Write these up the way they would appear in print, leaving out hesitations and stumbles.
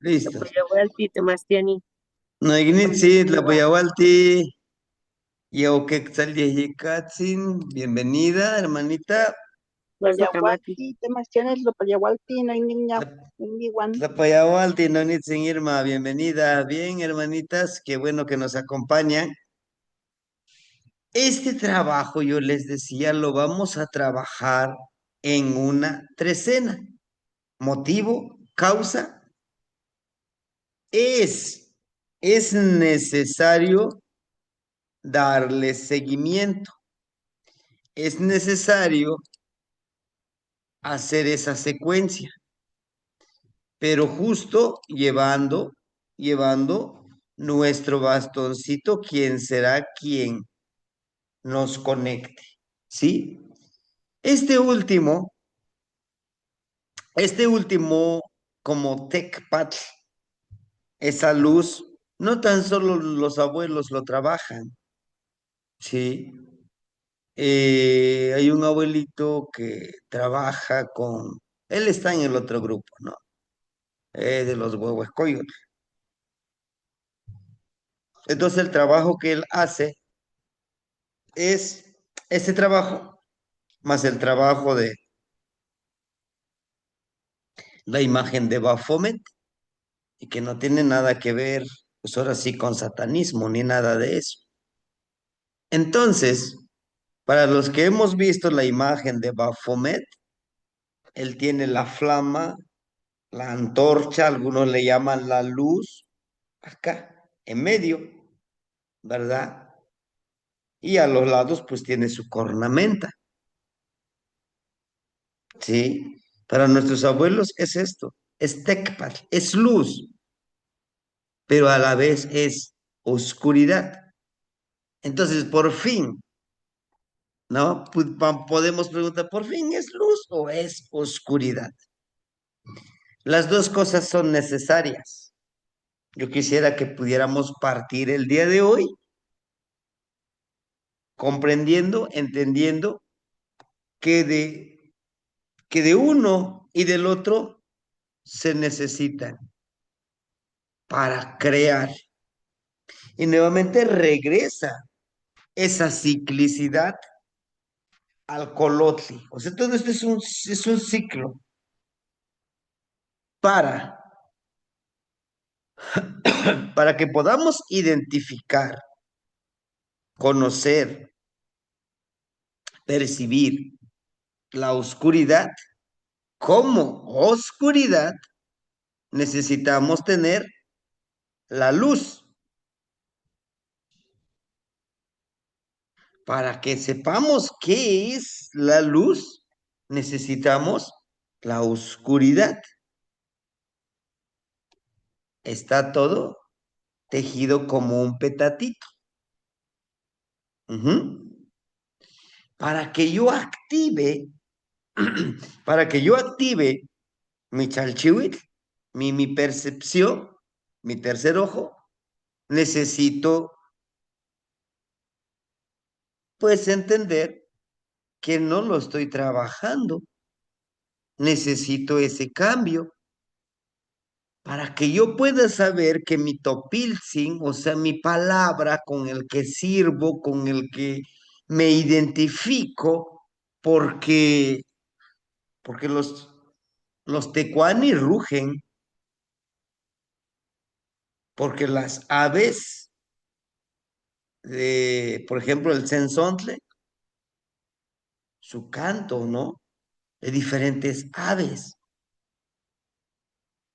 Listo. Yapayawalti, Temastiani, Noignitzi, Amaniwa, Tlapoyahualti, Yeoquetzaltehyecatzin, bienvenida, hermanita. Guardatamati, Yagualti, Temastianes, Lopayagualti, no hay niña, Tla- Ninguan. Tlapoyahualti, Nonitzin Irma, bienvenida. Bien, hermanitas, qué bueno que nos acompañan. Este trabajo, yo les decía, lo vamos a trabajar en una trecena. Motivo, causa, es, es necesario darle seguimiento. Es necesario hacer esa secuencia, pero justo llevando nuestro bastoncito, quien será quien nos conecte, ¿sí? Este último, este último como TechPad, esa luz, no tan solo los abuelos lo trabajan, ¿sí? Hay un abuelito que trabaja con, él está en el otro grupo, ¿no? De los huevos. Entonces el trabajo que él hace es ese trabajo más el trabajo de la imagen de Baphomet y que no tiene nada que ver, pues ahora sí, con satanismo ni nada de eso. Entonces, para los que hemos visto la imagen de Baphomet, él tiene la flama, la antorcha, algunos le llaman la luz, acá, en medio, ¿verdad? Y a los lados, pues tiene su cornamenta. Sí, para nuestros abuelos es esto, es Tecpat, es luz, pero a la vez es oscuridad. Entonces, por fin, ¿no? Podemos preguntar, ¿por fin es luz o es oscuridad? Las dos cosas son necesarias. Yo quisiera que pudiéramos partir el día de hoy comprendiendo, entendiendo que que de uno y del otro se necesitan para crear. Y nuevamente regresa esa ciclicidad al colotli. O sea, todo esto es un ciclo para, para que podamos identificar, conocer, percibir la oscuridad como oscuridad, necesitamos tener la luz. Para que sepamos qué es la luz, necesitamos la oscuridad. Está todo tejido como un petatito. Ujú. Para que yo active, para que yo active mi chalchihuitl, mi percepción, mi tercer ojo, necesito pues entender que no lo estoy trabajando. Necesito ese cambio para que yo pueda saber que mi topilzin, o sea, mi palabra con el que sirvo, con el que me identifico, porque, porque los tecuani rugen, porque las aves, por ejemplo, el censontle, su canto, ¿no? De diferentes aves.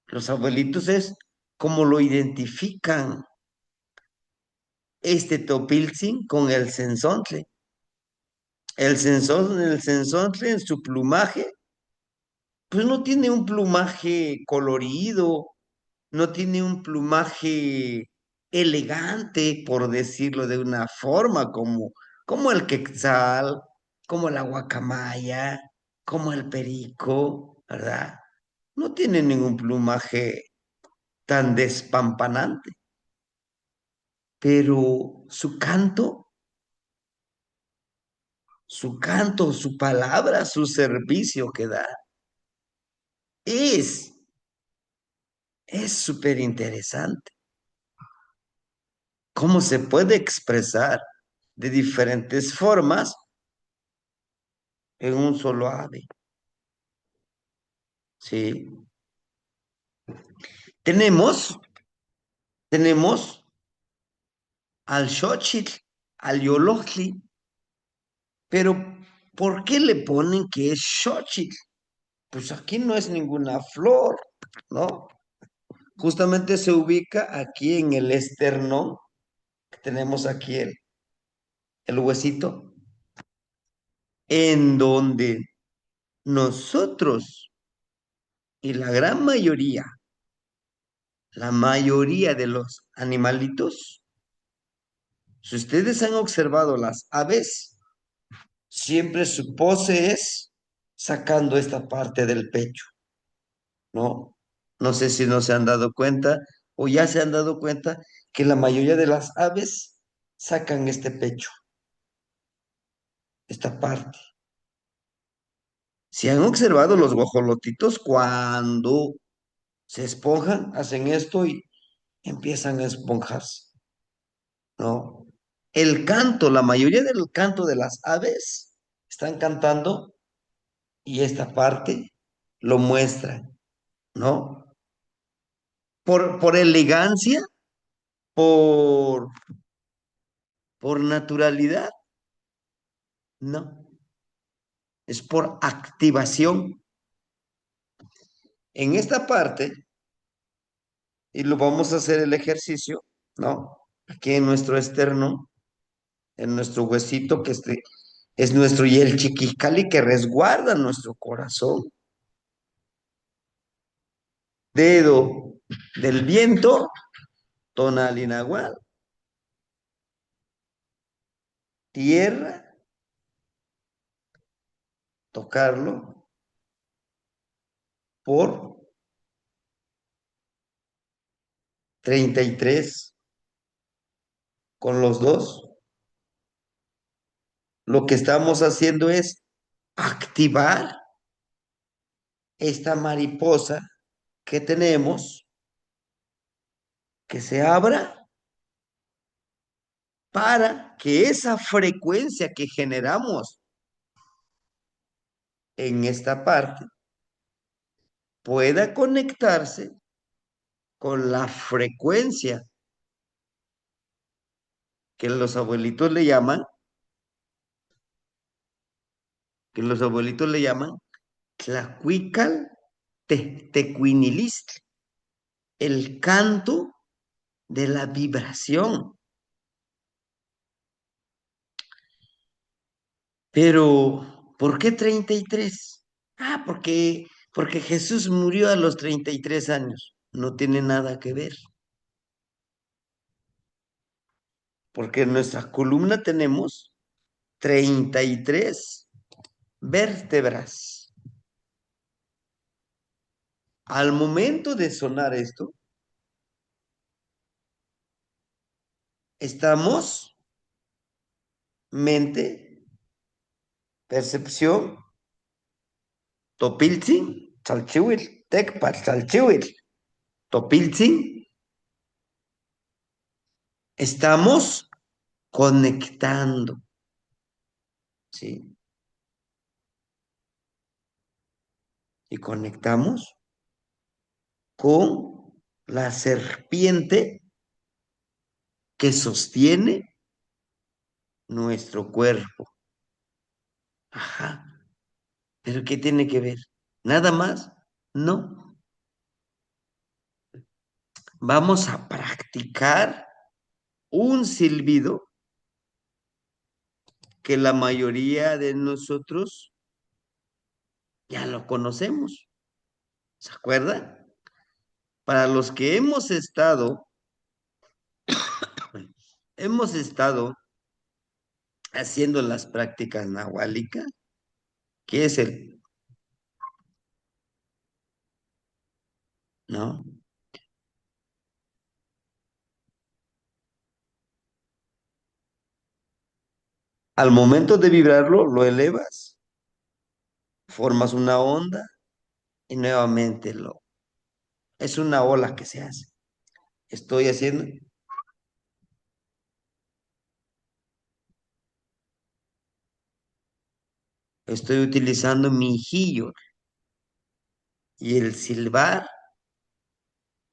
Los abuelitos es como lo identifican este topilzin con el censontle. El censontle en su plumaje, pues no tiene un plumaje colorido, no tiene un plumaje elegante, por decirlo de una forma, como el quetzal, como la guacamaya, como el perico, ¿verdad? No tiene ningún plumaje tan despampanante, pero su canto, su palabra, su servicio que da, es Es súper interesante cómo se puede expresar de diferentes formas en un solo ave. ¿Sí? Tenemos al Xochitl, al Yolotli, pero ¿por qué le ponen que es Xochitl? Pues aquí no es ninguna flor, ¿no? Justamente se ubica aquí en el esternón, que tenemos aquí el huesito, en donde nosotros y la mayoría de los animalitos, si ustedes han observado las aves, siempre su pose es sacando esta parte del pecho, ¿no? No sé si no se han dado cuenta o ya se han dado cuenta que la mayoría de las aves sacan este pecho, esta parte. Si han observado los guajolotitos cuando se esponjan, hacen esto y empiezan a esponjarse, ¿no? El canto, la mayoría del canto de las aves están cantando y esta parte lo muestran, ¿no? Por elegancia, por, por naturalidad, no, es por activación. En esta parte, y lo vamos a hacer el ejercicio, ¿no? Aquí en nuestro externo, en nuestro huesito, que es nuestro y el chiquicali que resguarda nuestro corazón. Dedo del viento, tonal y nahual, tierra, tocarlo por 33 con los dos. Lo que estamos haciendo es activar esta mariposa que tenemos, que se abra para que esa frecuencia que generamos en esta parte pueda conectarse con la frecuencia que los abuelitos le llaman, que los abuelitos le llaman tlacuical tecuinilistli, el canto de la vibración. Pero, ¿por qué 33? Ah, porque Jesús murió a los 33 años. No tiene nada que ver. Porque en nuestra columna tenemos 33 vértebras. Al momento de sonar esto, estamos mente, percepción, topiltzin, chalchihuitl, tecpat, chalchihuitl, topiltzin. Estamos conectando, ¿sí? Y conectamos con la serpiente que sostiene nuestro cuerpo. Ajá. ¿Pero qué tiene que ver? ¿Nada más? No. Vamos a practicar un silbido que la mayoría de nosotros ya lo conocemos. ¿Se acuerdan? Para los que hemos estado haciendo las prácticas nahuálicas, ¿qué es el, no? Al momento de vibrarlo, lo elevas, formas una onda y nuevamente Es una ola que se hace. Estoy haciendo, estoy utilizando mi hijillo y el silbar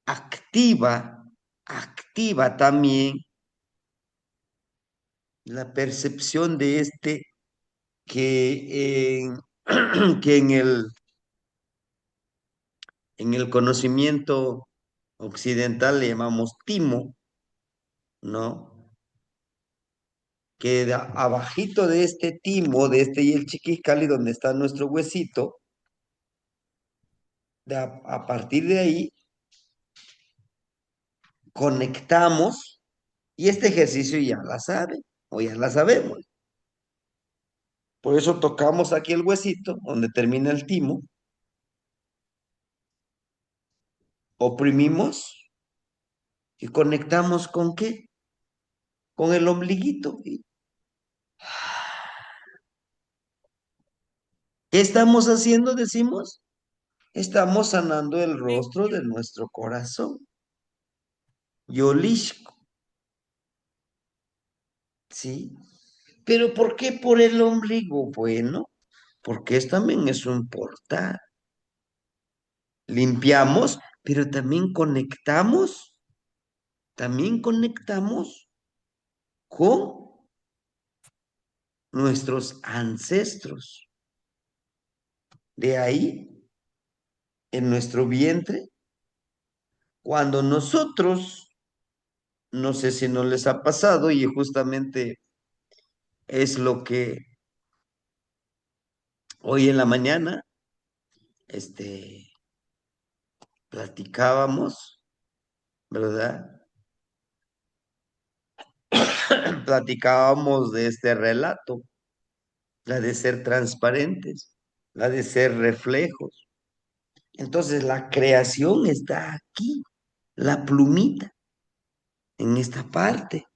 activa, activa también la percepción de este que que en el conocimiento occidental le llamamos timo, ¿no? Que abajito de este timo, de este y el chiquiscali, donde está nuestro huesito, a partir de ahí conectamos, y este ejercicio ya la sabe, o ya la sabemos. Por eso tocamos aquí el huesito, donde termina el timo, oprimimos y conectamos ¿con qué? Con el ombliguito. ¿Qué estamos haciendo? Decimos, estamos sanando el rostro de nuestro corazón. Yolishko, ¿sí? ¿Pero por qué por el ombligo? Bueno, porque también es un portal. Limpiamos, pero también conectamos con nuestros ancestros. De ahí, en nuestro vientre, cuando nosotros, no sé si no les ha pasado, y justamente es lo que hoy en la mañana, platicábamos, ¿verdad? Platicábamos de este relato, la de ser transparentes, la de ser reflejos. Entonces la creación está aquí, la plumita, en esta parte,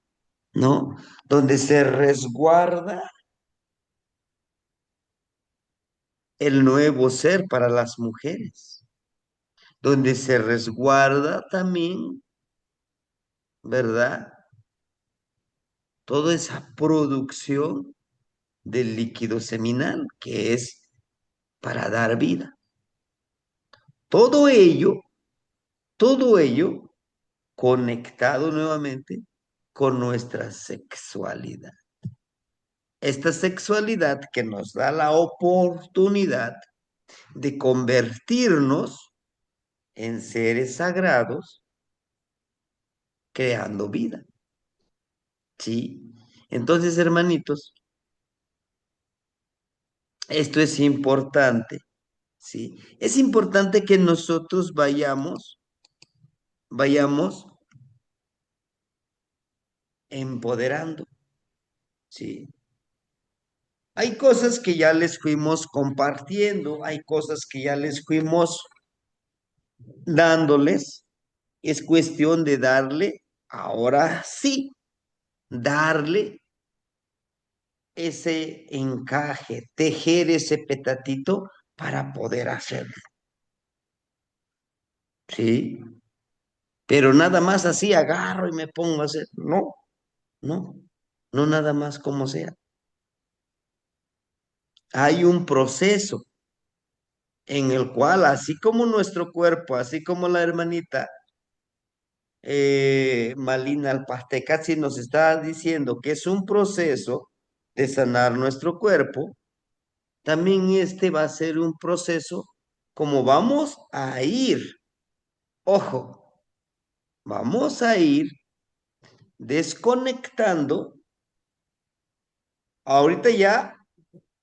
¿no? Donde se resguarda el nuevo ser para las mujeres, donde se resguarda también, ¿verdad? Toda esa producción del líquido seminal que es para dar vida. Todo ello, todo ello conectado nuevamente con nuestra sexualidad. Esta sexualidad que nos da la oportunidad de convertirnos en seres sagrados creando vida. ¿Sí? Entonces, hermanitos, esto es importante, ¿sí? Es importante que nosotros vayamos empoderando, ¿sí? Hay cosas que ya les fuimos compartiendo, hay cosas que ya les fuimos dándoles. Es cuestión de darle, ahora sí, darle ese encaje, tejer ese petatito para poder hacerlo, ¿sí? Pero nada más así agarro y me pongo a hacer. No, no, no nada más como sea. Hay un proceso en el cual, así como nuestro cuerpo, así como la hermanita Malina Alpastecasi nos está diciendo que es un proceso de sanar nuestro cuerpo, también este va a ser un proceso como vamos a ir, ojo, vamos a ir desconectando. Ahorita ya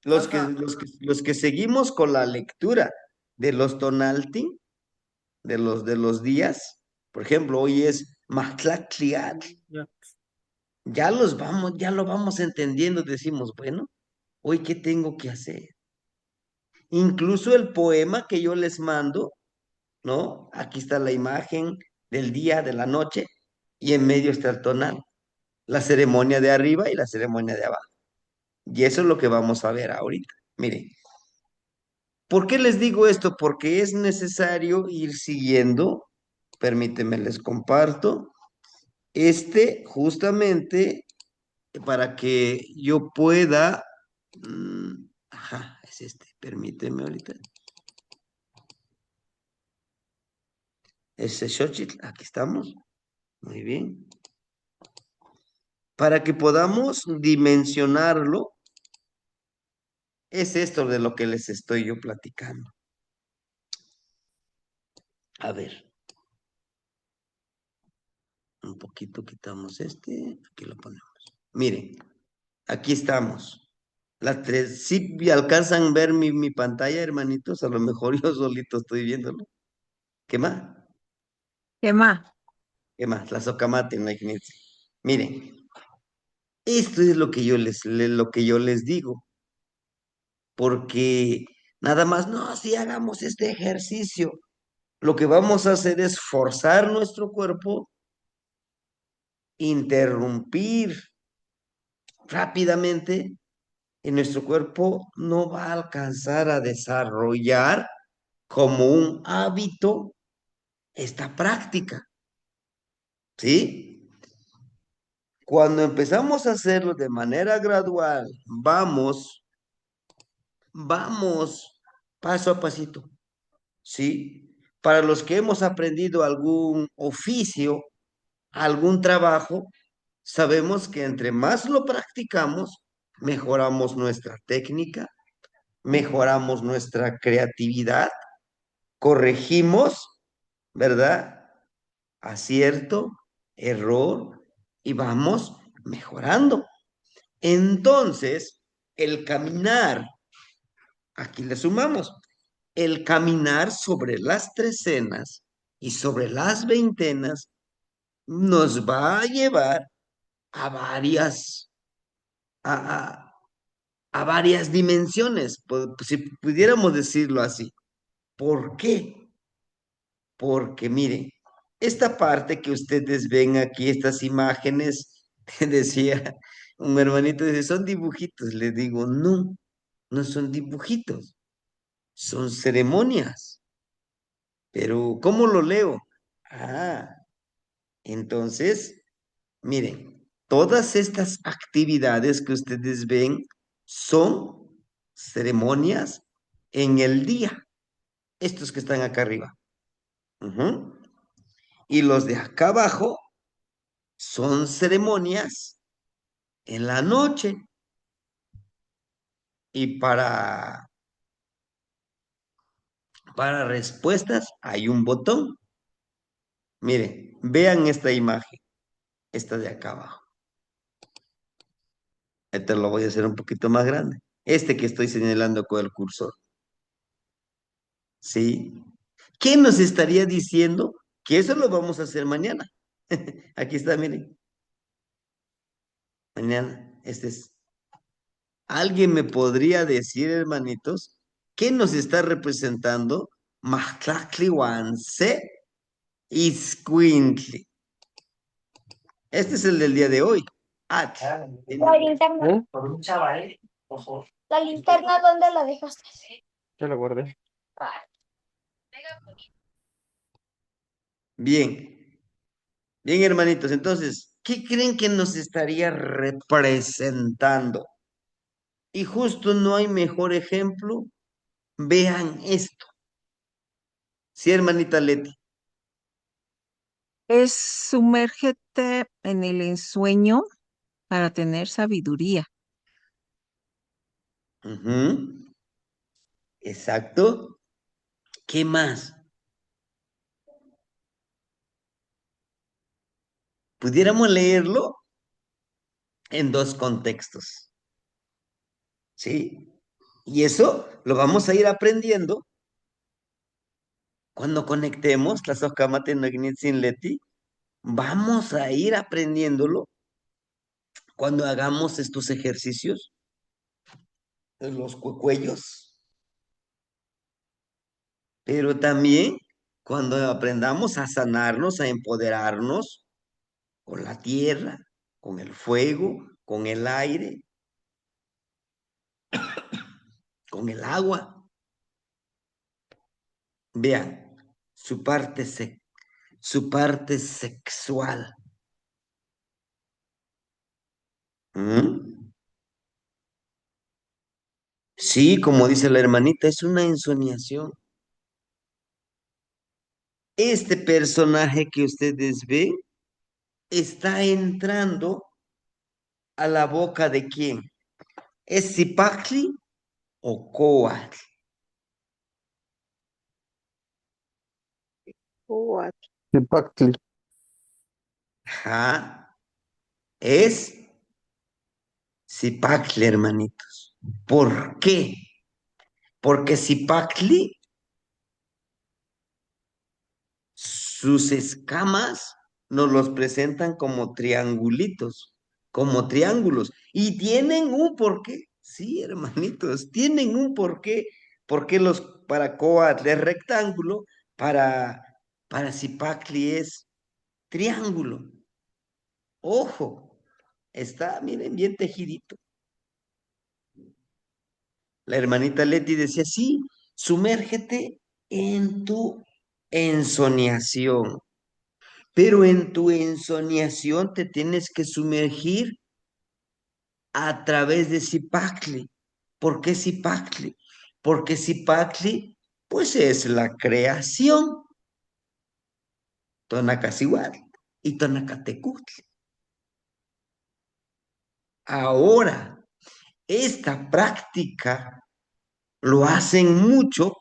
los que seguimos con la lectura de los tonalti, de los días, por ejemplo, hoy es Mahtlachtliat, ya lo vamos entendiendo, decimos, bueno, hoy qué tengo que hacer. Incluso el poema que yo les mando, ¿no? Aquí está la imagen del día, de la noche, y en medio está el tonal, la ceremonia de arriba y la ceremonia de abajo. Y eso es lo que vamos a ver ahorita. Miren, ¿por qué les digo esto? Porque es necesario ir siguiendo permíteme, les comparto. Justamente para que yo pueda, ajá, es permíteme ahorita. Ese Xochitl, aquí estamos. Muy bien. Para que podamos dimensionarlo, es esto de lo que les estoy yo platicando. A ver. Un poquito quitamos aquí lo ponemos. Miren, aquí estamos. Las tres, ¿sí alcanzan a ver mi pantalla, hermanitos? A lo mejor yo solito estoy viéndolo. ¿Qué más? ¿Qué más? ¿Qué más? La socamate, no hay que irse. Miren, esto es lo que lo que yo les digo. Porque nada más, no, si hagamos este ejercicio, lo que vamos a hacer es forzar nuestro cuerpo, interrumpir rápidamente y nuestro cuerpo no va a alcanzar a desarrollar como un hábito esta práctica, ¿sí? Cuando empezamos a hacerlo de manera gradual, vamos paso a pasito, ¿sí? Para los que hemos aprendido algún oficio, algún trabajo, sabemos que entre más lo practicamos, mejoramos nuestra técnica, mejoramos nuestra creatividad, corregimos, ¿verdad? Acierto, error, y vamos mejorando. Entonces, el caminar, aquí le sumamos, el caminar sobre las trecenas y sobre las veintenas nos va a llevar a a, a- a varias dimensiones, si pudiéramos decirlo así. ¿Por qué? Porque miren, esta parte que ustedes ven aquí, estas imágenes, decía un hermanito, dice, son dibujitos. Le digo, no, no son dibujitos, son ceremonias. Pero, ¿cómo lo leo? Ah, entonces, miren, todas estas actividades que ustedes ven son ceremonias en el día, estos que están acá arriba. Ujú. Y los de acá abajo son ceremonias en la noche. Y para respuestas hay un botón. Miren, vean esta imagen, esta de acá abajo. Este lo voy a hacer un poquito más grande. Este que estoy señalando con el cursor. ¿Sí? ¿Qué nos estaría diciendo? Que eso lo vamos a hacer mañana. Aquí está, miren. Mañana. Este es. ¿Alguien me podría decir, hermanitos, qué nos está representando Mahtlahtlihuanse Iscuintli? Este es el del día de hoy. At. La linterna. Por un chaval, ojo. La linterna, ¿dónde la dejaste? Yo lo guardé. Bien, bien, hermanitos. Entonces, ¿qué creen que nos estaría representando? Y justo no hay mejor ejemplo. Vean esto. Sí, hermanita Leti. Es sumérgete en el ensueño para tener sabiduría. Ujú, exacto. ¿Qué más? Pudiéramos leerlo en dos contextos. ¿Sí? Y eso lo vamos a ir aprendiendo cuando conectemos la Socamate sin Leti. Vamos a ir aprendiéndolo cuando hagamos estos ejercicios, los cuellos, pero también cuando aprendamos a sanarnos, a empoderarnos con la tierra, con el fuego, con el aire, con el agua. Vean, su parte su parte sexual. ¿Mm? Sí, como dice la hermanita, es una ensoñación. Este personaje que ustedes ven está entrando a la boca de quién. ¿Es Zipacli o Coatl? Coatl. Zipactli. Ajá. Es Zipacli, hermanitos. ¿Por qué? Porque Zipacli, sus escamas nos los presentan como triangulitos, como triángulos. Y tienen un porqué. Sí, hermanitos, tienen un porqué. Porque para Coatl es rectángulo, para Zipacli es triángulo. Ojo, está, miren, bien tejidito. La hermanita Leti decía, sí, sumérgete en tu ensoñación, pero en tu ensoñación te tienes que sumergir a través de Zipacli. ¿Por qué Zipacli? Porque Zipacli, pues es la creación, Tonacasihuatl y Tonacatecutli. Ahora, esta práctica lo hacen mucho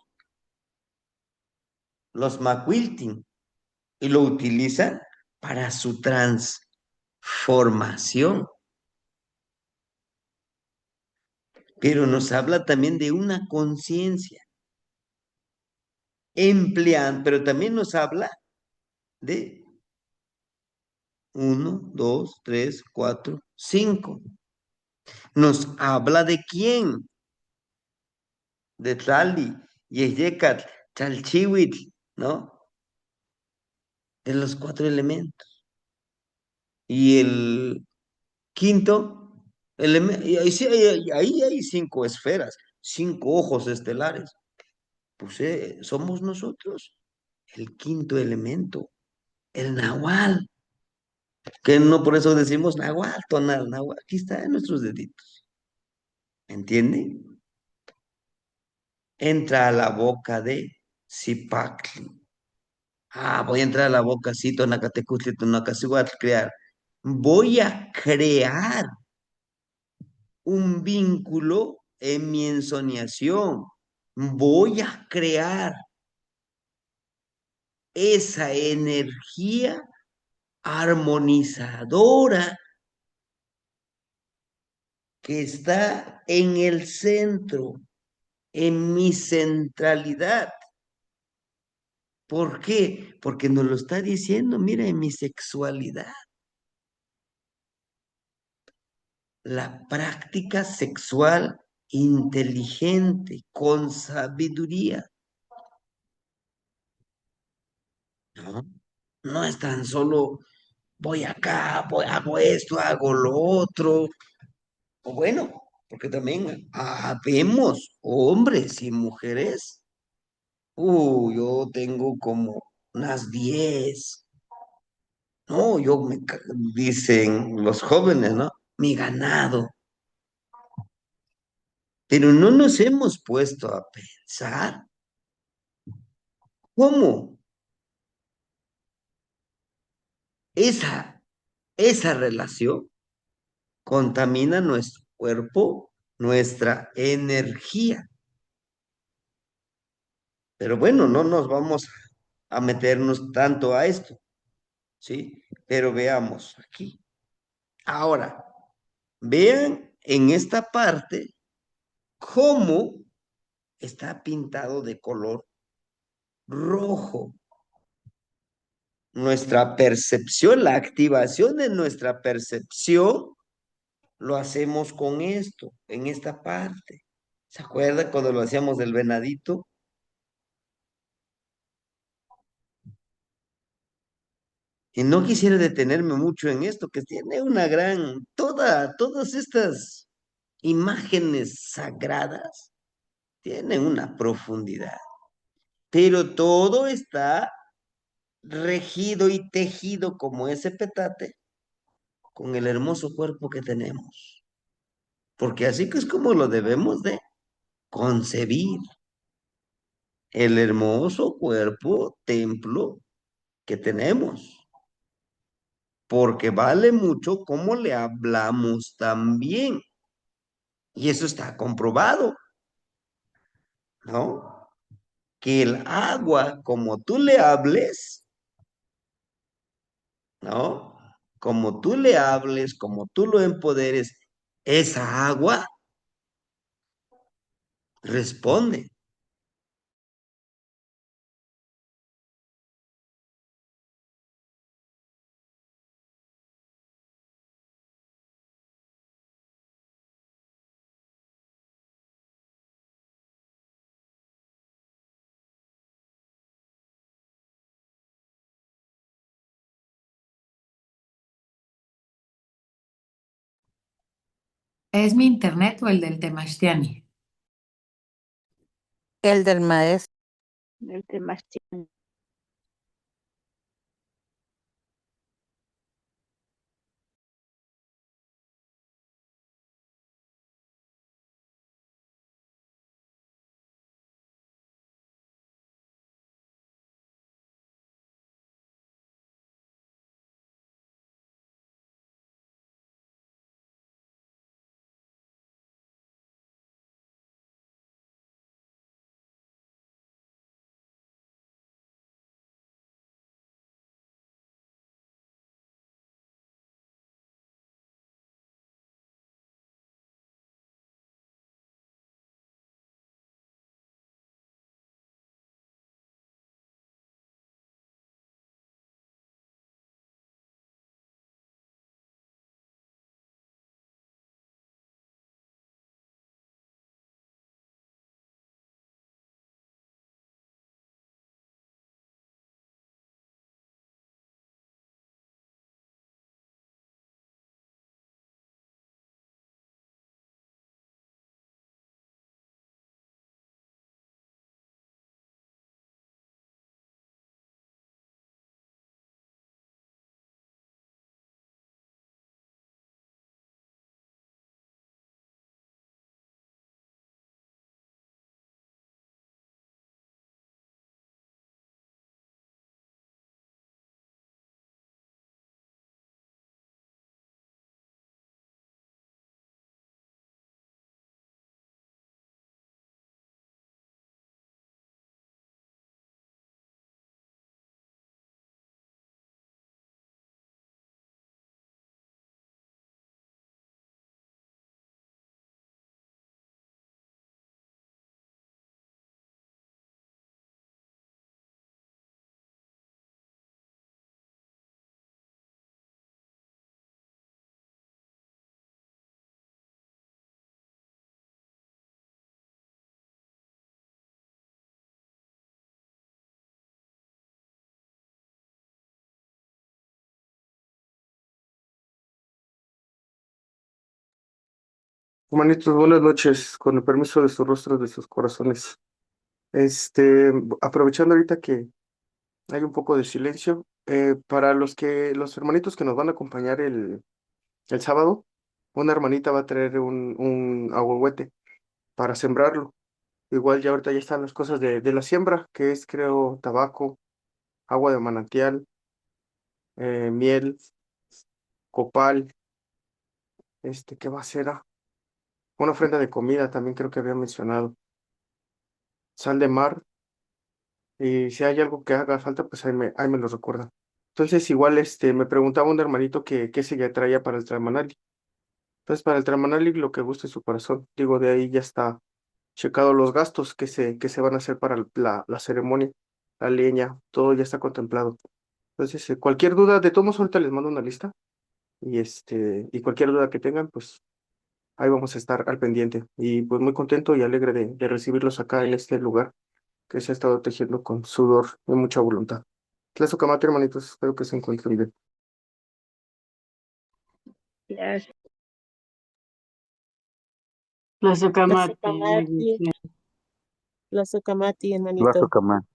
los Macuiltin y lo utilizan para su transformación. Pero nos habla también de una conciencia emplean, pero también nos habla de uno, dos, tres, cuatro, cinco. Nos habla de quién, de Tlali, Yeyecat, Chalchihuitl, ¿no? De los cuatro elementos. Y el quinto elemento, y ahí, ahí hay cinco esferas, cinco ojos estelares. Pues somos nosotros, el quinto elemento, el nahual, que no por eso decimos nahual, tonal, nahual, aquí está en nuestros deditos, ¿entienden? Entra a la boca de Zipacli. Ah, voy a entrar a la boca, sí, tonacatecutli, tonacasihuatl, crear. Voy a crear un vínculo en mi ensoñación. Voy a crear esa energía armonizadora que está en el centro, en mi centralidad. ¿Por qué? Porque nos lo está diciendo, mira, en mi sexualidad. La práctica sexual inteligente, con sabiduría. ¿No? No es tan solo voy acá, hago esto, hago lo otro. O bueno, porque también vemos hombres y mujeres. Yo tengo como unas 10. No, dicen los jóvenes, ¿no? Mi ganado. Pero no nos hemos puesto a pensar cómo esa, esa relación contamina nuestro cuerpo, nuestra energía. Pero bueno, no nos vamos a meternos tanto a esto, ¿sí? Pero veamos aquí. Ahora, vean en esta parte cómo está pintado de color rojo. Nuestra percepción, la activación de nuestra percepción, lo hacemos con esto, en esta parte. ¿Se acuerda cuando lo hacíamos del venadito? Y no quisiera detenerme mucho en esto, que tiene una gran, todas estas imágenes sagradas tienen una profundidad, pero todo está regido y tejido como ese petate con el hermoso cuerpo que tenemos. Porque así que es como lo debemos de concebir, el hermoso cuerpo, templo que tenemos. Porque vale mucho cómo le hablamos también. Y eso está comprobado, ¿no? Que el agua, como tú le hables, ¿no? Como tú le hables, como tú lo empoderes, esa agua responde. ¿Es mi internet o el del Temachtiani? El del maestro. El tema es Humanitos, buenas noches, con el permiso de sus rostros, de sus corazones. Este, aprovechando ahorita que hay un poco de silencio, para los hermanitos que nos van a acompañar el sábado, una hermanita va a traer un ahuehuete para sembrarlo. Igual ya ahorita ya están las cosas de la siembra, que es, creo, tabaco, agua de manantial, miel, copal, ¿qué va a ser? Una ofrenda de comida también creo que había mencionado, sal de mar, y si hay algo que haga falta, pues ahí me lo recuerda. Entonces, igual, me preguntaba un hermanito que qué se ya traía para el Tramanali. Entonces, para el Tramanali, lo que guste su corazón. Digo, de ahí ya está checado los gastos que se van a hacer para la ceremonia, la leña, todo ya está contemplado. Entonces, cualquier duda, de todos modos, ahorita les mando una lista, y cualquier duda que tengan, pues ahí vamos a estar al pendiente. Y pues muy contento y alegre de recibirlos acá en este lugar que se ha estado tejiendo con sudor y mucha voluntad. Tlazocamate, hermanitos, espero que se encuentren bien. Yes. Tlazocamati, Tlazocamati. Tlazocamati, hermanito. Tlazocamati.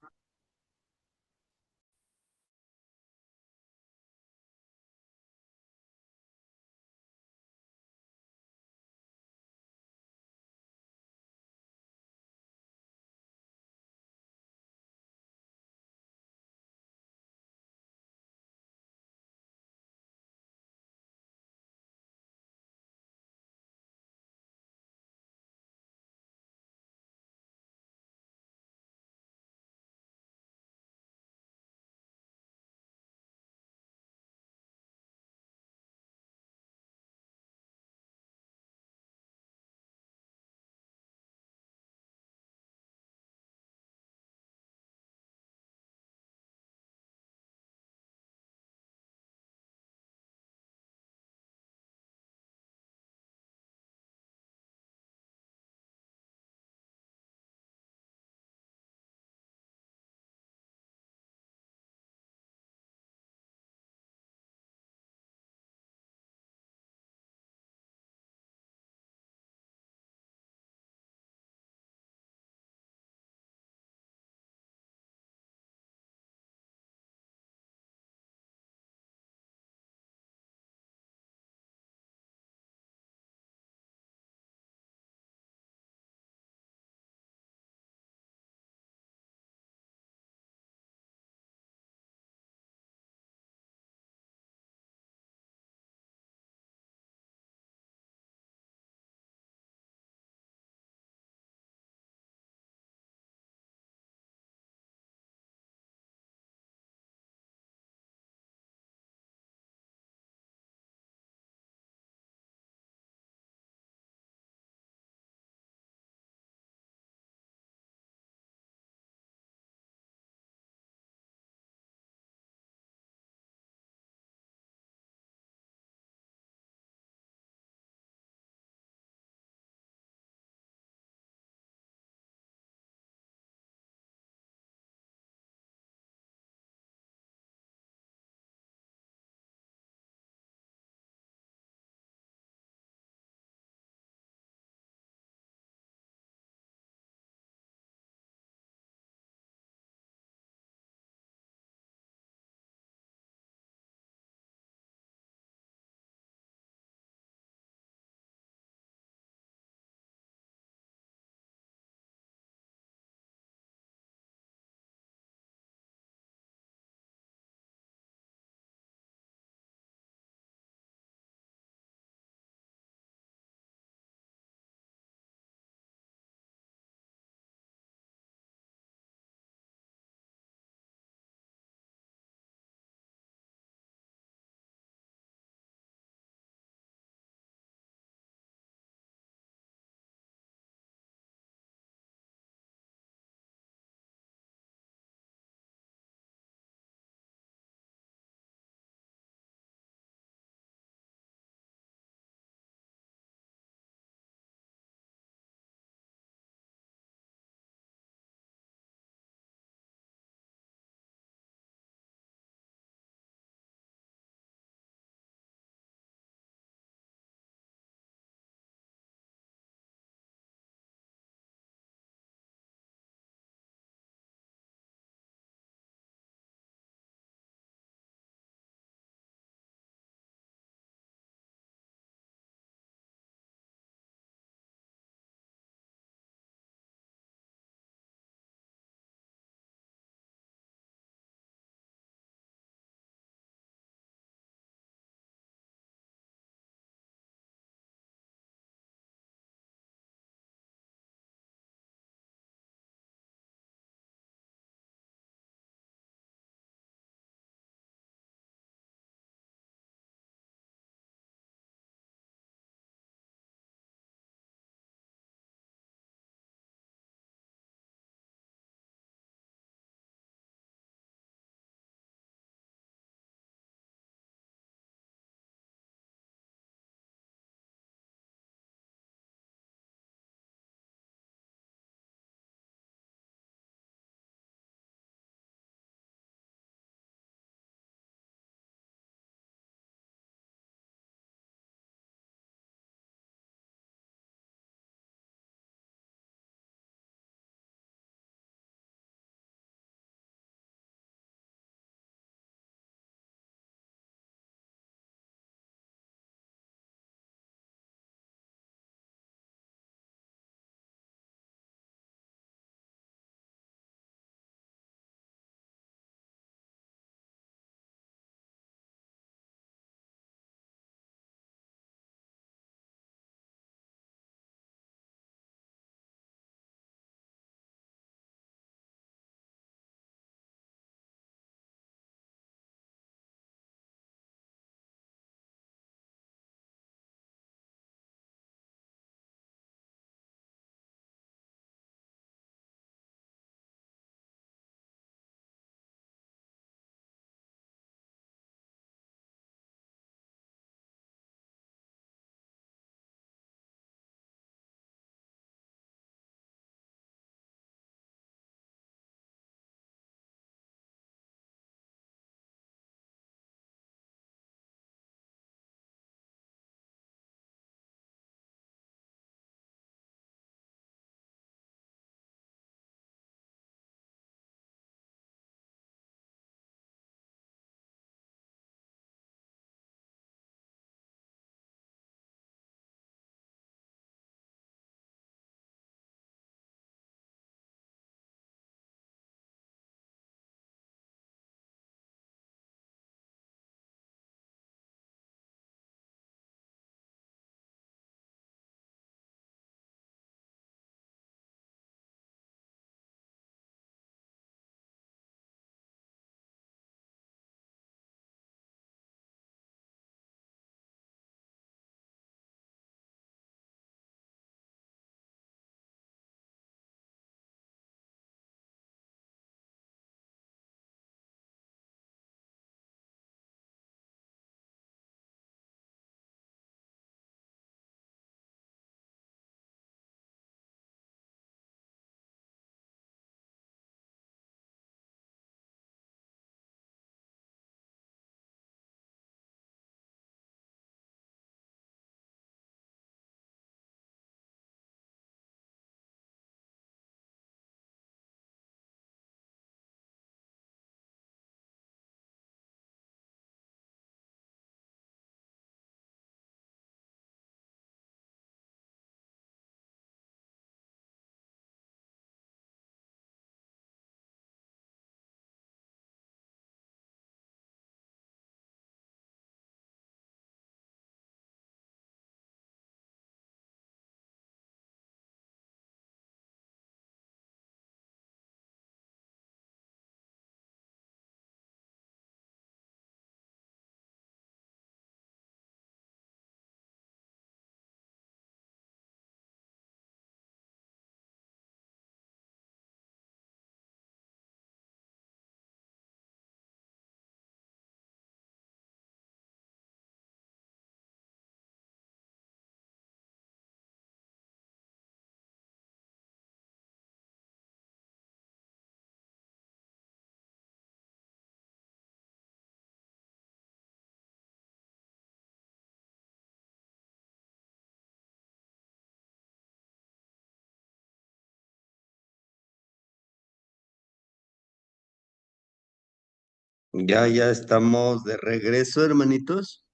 Ya estamos de regreso, hermanitos.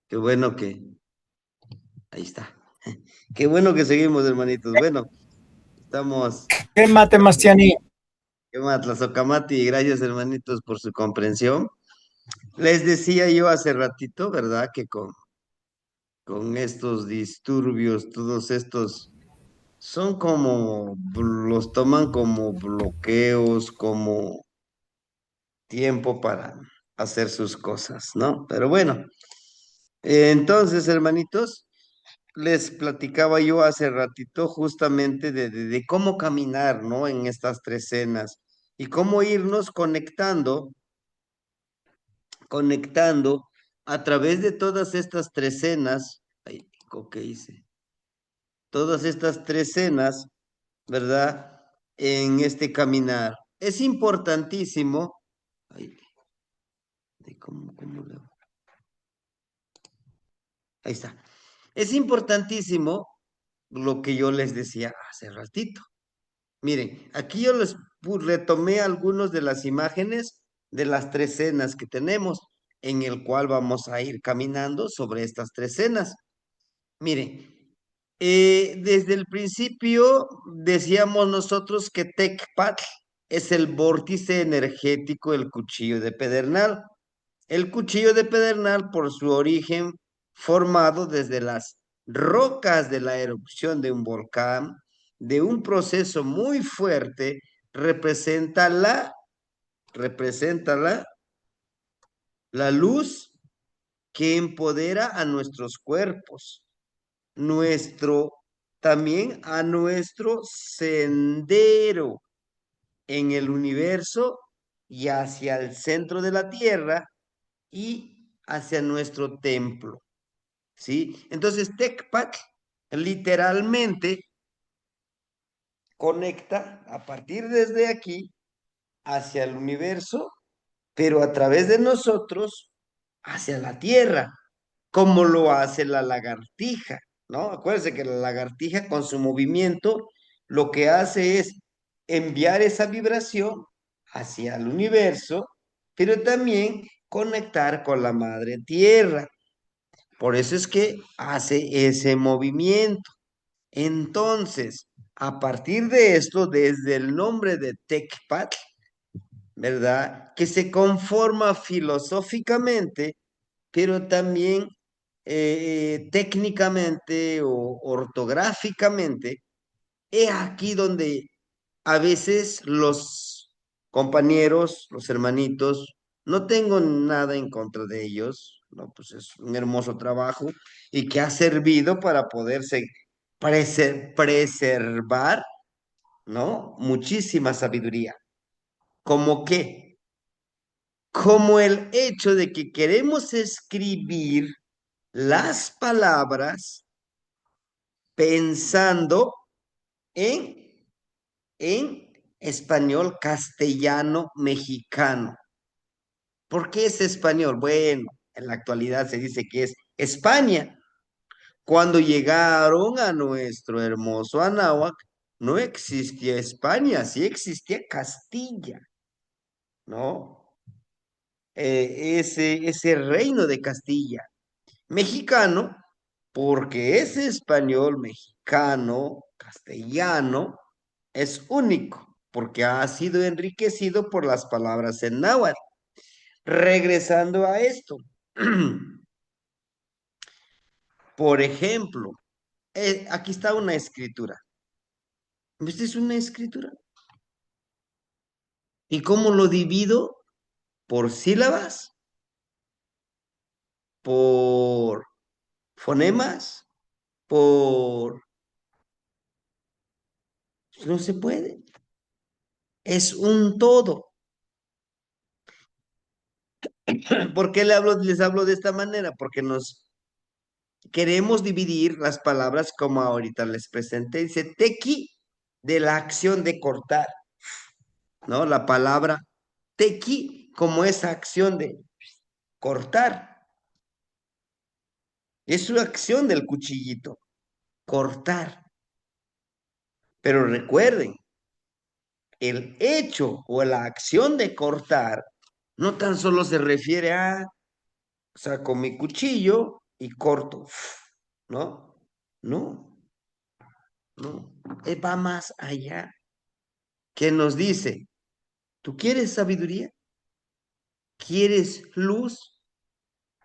Qué bueno que, ahí está. Qué bueno que seguimos, hermanitos. Bueno, estamos, ¿Qué mate, Mastiani? qué más, la Socamati, gracias, hermanitos, por su comprensión. Les decía yo hace ratito, ¿verdad? Que con estos disturbios, todos estos, son como, los toman como bloqueos, como tiempo para hacer sus cosas, ¿no? Pero bueno, entonces, hermanitos, les platicaba yo hace ratito justamente de cómo caminar, ¿no? En estas tres cenas y cómo irnos conectando a través de todas estas tres cenas. Ay, ¿qué hice? Todas estas tres cenas, ¿verdad? En este caminar. Es importantísimo. Ay, ¿cómo le hago? Ahí está. Es importantísimo lo que yo les decía hace ratito. Miren, aquí yo les retomé algunas de las imágenes de las tres cenas que tenemos, en el cual vamos a ir caminando sobre estas tres cenas. Miren, desde el principio decíamos nosotros que Tecpat es el vórtice energético del cuchillo de Pedernal. El cuchillo de Pedernal, por su origen formado desde las rocas de la erupción de un volcán, de un proceso muy fuerte, representa la luz que empodera a nuestros cuerpos, nuestro, también a nuestro sendero en el universo y hacia el centro de la Tierra y hacia nuestro templo, ¿sí? Entonces, Tecpac literalmente conecta a partir desde aquí hacia el universo, pero a través de nosotros hacia la Tierra, como lo hace la lagartija, ¿no? Acuérdense que la lagartija con su movimiento lo que hace es enviar esa vibración hacia el universo, pero también conectar con la madre tierra. Por eso es que hace ese movimiento. Entonces, a partir de esto, desde el nombre de Tecpat, ¿verdad? Que se conforma filosóficamente, pero también técnicamente o ortográficamente, es aquí donde a veces los compañeros, los hermanitos, no tengo nada en contra de ellos, ¿no? Pues es un hermoso trabajo y que ha servido para poderse preservar, ¿no? Muchísima sabiduría. ¿Cómo qué? Como el hecho de que queremos escribir las palabras pensando en, en español castellano mexicano. ¿Por qué es español? Bueno, en la actualidad se dice que es España. Cuando llegaron a nuestro hermoso Anáhuac, no existía España, sí existía Castilla, ¿no? Ese reino de Castilla. Mexicano, porque ese español mexicano, castellano, es único, porque ha sido enriquecido por las palabras en náhuatl. Regresando a esto, por ejemplo, aquí está una escritura. ¿Esta es una escritura? ¿Y cómo lo divido? Por sílabas, por fonemas, por... No se puede. Es un todo. ¿Por qué les hablo de esta manera? Porque nos queremos dividir las palabras como ahorita les presenté. Dice tequi de la acción de cortar, ¿no? La palabra tequi como esa acción de cortar. Es una acción del cuchillito, cortar. Pero recuerden, el hecho o la acción de cortar No tan solo se refiere a saco mi cuchillo y corto, ¿no? No, no, va más allá. ¿Qué nos dice? ¿Tú quieres sabiduría? ¿Quieres luz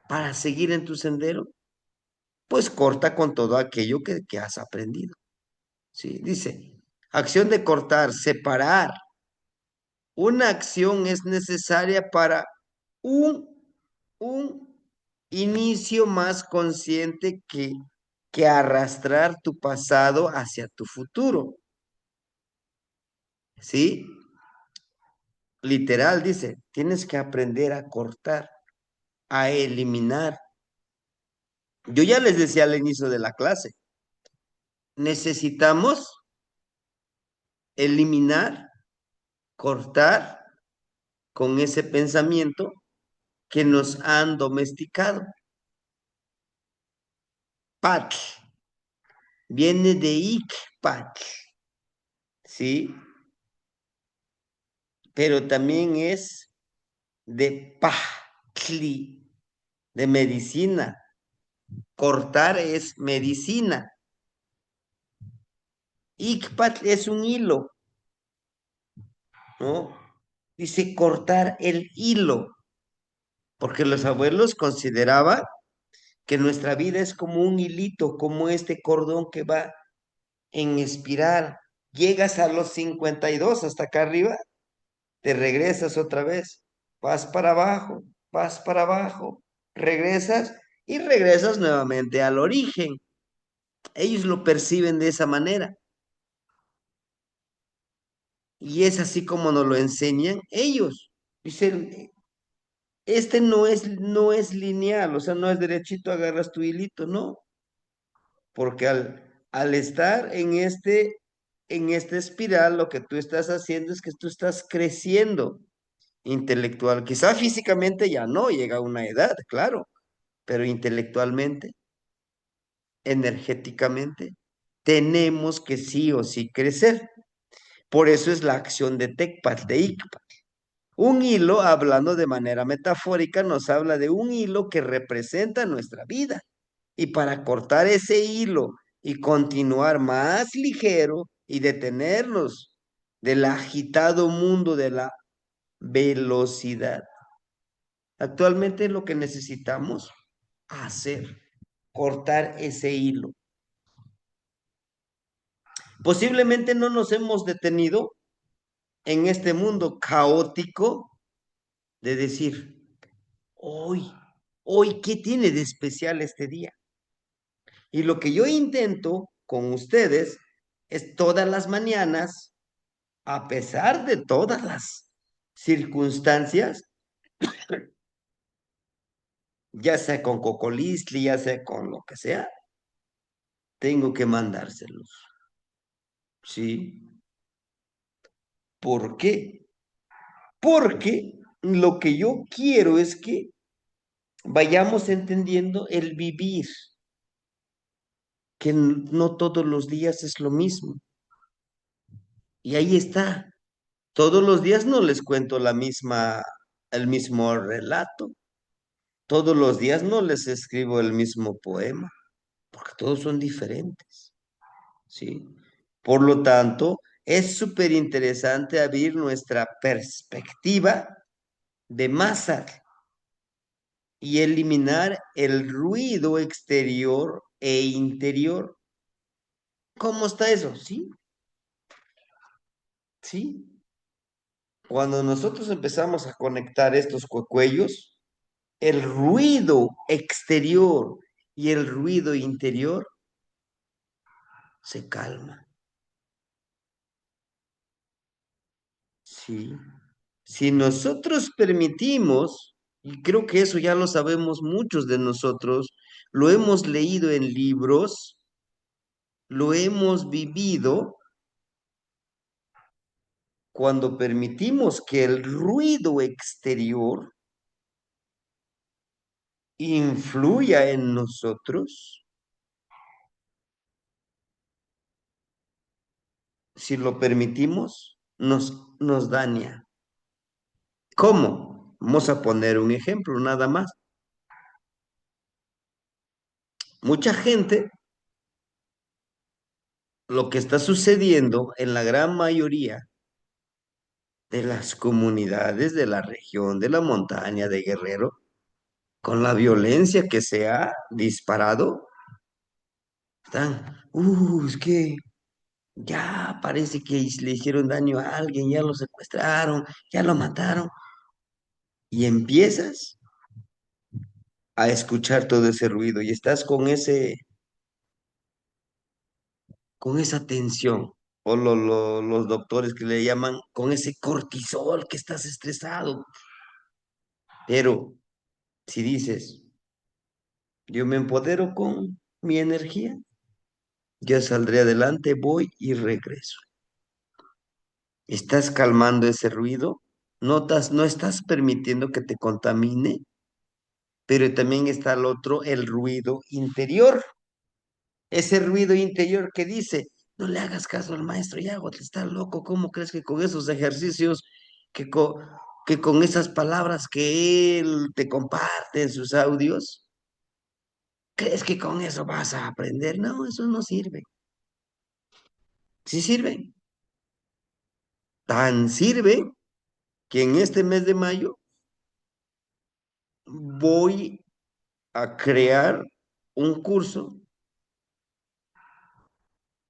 para seguir en tu sendero? Pues corta con todo aquello que has aprendido. ¿Sí? Dice, acción de cortar, separar. Una acción es necesaria para un, un inicio más consciente que arrastrar tu pasado hacia tu futuro. ¿Sí? Literal dice, tienes que aprender a cortar, a eliminar. Yo ya les decía al inicio de la clase, necesitamos eliminar, cortar con ese pensamiento que nos han domesticado. Patl, viene de ikpatl, ¿sí? Pero también es de pahtli, de medicina. Cortar es medicina. Ikpatl es un hilo, ¿no? Dice cortar el hilo, porque los abuelos consideraban que nuestra vida es como un hilito, como este cordón que va en espiral. Llegas a los 52 hasta acá arriba, te regresas otra vez, vas para abajo, regresas y regresas nuevamente al origen. Ellos lo perciben de esa manera. Y es así como nos lo enseñan ellos. Dicen, este no es lineal, o sea, no es derechito, agarras tu hilito, no. Porque al estar en este espiral, lo que tú estás haciendo es que tú estás creciendo intelectual. Quizá físicamente ya no, llega a una edad, claro, pero intelectualmente, energéticamente, tenemos que sí o sí crecer. Por eso es la acción de Tecpat, de Icpat. Un hilo, hablando de manera metafórica, nos habla de un hilo que representa nuestra vida. Y para cortar ese hilo y continuar más ligero y detenernos del agitado mundo de la velocidad. Actualmente lo que necesitamos hacer, cortar ese hilo. Posiblemente no nos hemos detenido en este mundo caótico de decir, hoy, hoy, ¿qué tiene de especial este día? Y lo que yo intento con ustedes es todas las mañanas, a pesar de todas las circunstancias, ya sea con Cocolistli, ya sea con lo que sea, tengo que mandárselos. ¿Sí? ¿Por qué? Porque lo que yo quiero es que vayamos entendiendo el vivir, que no todos los días es lo mismo. Y ahí está. Todos los días no les cuento el mismo relato. Todos los días no les escribo el mismo poema, porque todos son diferentes, ¿sí? Por lo tanto, es súper interesante abrir nuestra perspectiva de masa y eliminar el ruido exterior e interior. ¿Cómo está eso? Sí, sí. Cuando nosotros empezamos a conectar estos cuellos, el ruido exterior y el ruido interior se calma. Sí. Si nosotros permitimos, y creo que eso ya lo sabemos muchos de nosotros, lo hemos leído en libros, lo hemos vivido, cuando permitimos que el ruido exterior influya en nosotros, si lo permitimos, nos daña. ¿Cómo? Vamos a poner un ejemplo, nada más. Mucha gente, lo que está sucediendo en la gran mayoría de las comunidades de la región de la montaña de Guerrero, con la violencia que se ha disparado, están, es que ya parece que le hicieron daño a alguien, ya lo secuestraron, ya lo mataron. Y empiezas a escuchar todo ese ruido y estás con esa tensión, o los doctores que le llaman con ese cortisol que estás estresado. Pero si dices, yo me empodero con mi energía, yo saldré adelante, voy y regreso. Estás calmando ese ruido, notas, no estás permitiendo que te contamine, pero también está el otro, el ruido interior. Ese ruido interior que dice, no le hagas caso al maestro Yago, te está loco, ¿cómo crees que con esos ejercicios, que que con esas palabras que él te comparte en sus audios, crees que con eso vas a aprender? No, eso no sirve. Sí sirve. Tan sirve que en este mes de mayo voy a crear un curso.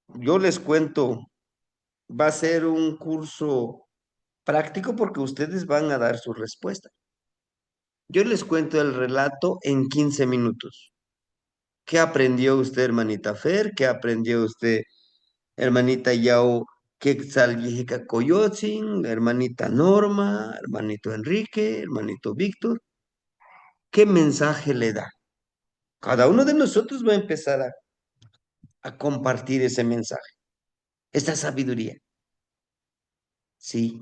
Yo les cuento, va a ser un curso práctico porque ustedes van a dar su respuesta. Yo les cuento el relato en 15 minutos. ¿Qué aprendió usted, hermanita Fer? ¿Qué aprendió usted, hermanita Yao Quetzalviejica Coyotzin? Hermanita Norma, hermanito Enrique, hermanito Víctor. ¿Qué mensaje le da? Cada uno de nosotros va a empezar a compartir ese mensaje, esta sabiduría. Sí.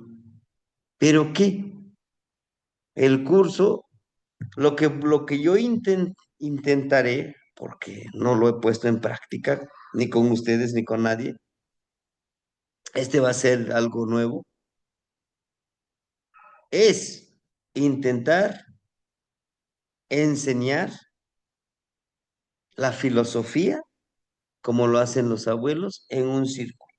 ¿Pero qué? El curso, lo que yo intentaré, porque no lo he puesto en práctica, ni con ustedes ni con nadie, este va a ser algo nuevo, es intentar enseñar la filosofía como lo hacen los abuelos en un círculo.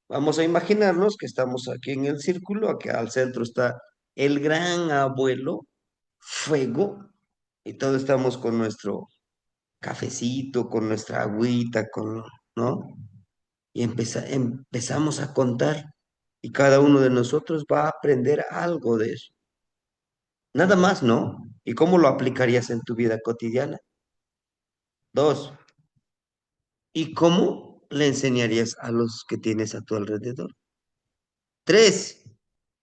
Vamos a imaginarnos que estamos aquí en el círculo, aquí al centro está el gran abuelo Fuego, y todos estamos con nuestro cafecito, con nuestra agüita, ¿no? Y empezamos a contar, y cada uno de nosotros va a aprender algo de eso. Nada más, ¿no? ¿Y cómo lo aplicarías en tu vida cotidiana? Dos, ¿y cómo le enseñarías a los que tienes a tu alrededor? Tres,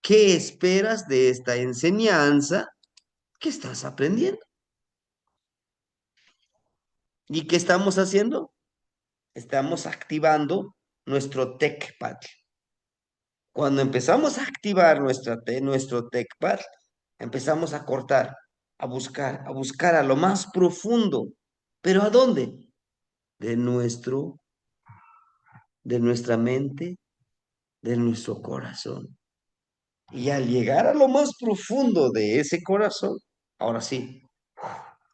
¿qué esperas de esta enseñanza que estás aprendiendo? ¿Y qué estamos haciendo? Estamos activando nuestro TechPad. Cuando empezamos a activar nuestro TechPad, empezamos a cortar, a buscar a lo más profundo. ¿Pero a dónde? De de nuestra mente, de nuestro corazón. Y al llegar a lo más profundo de ese corazón, ahora sí,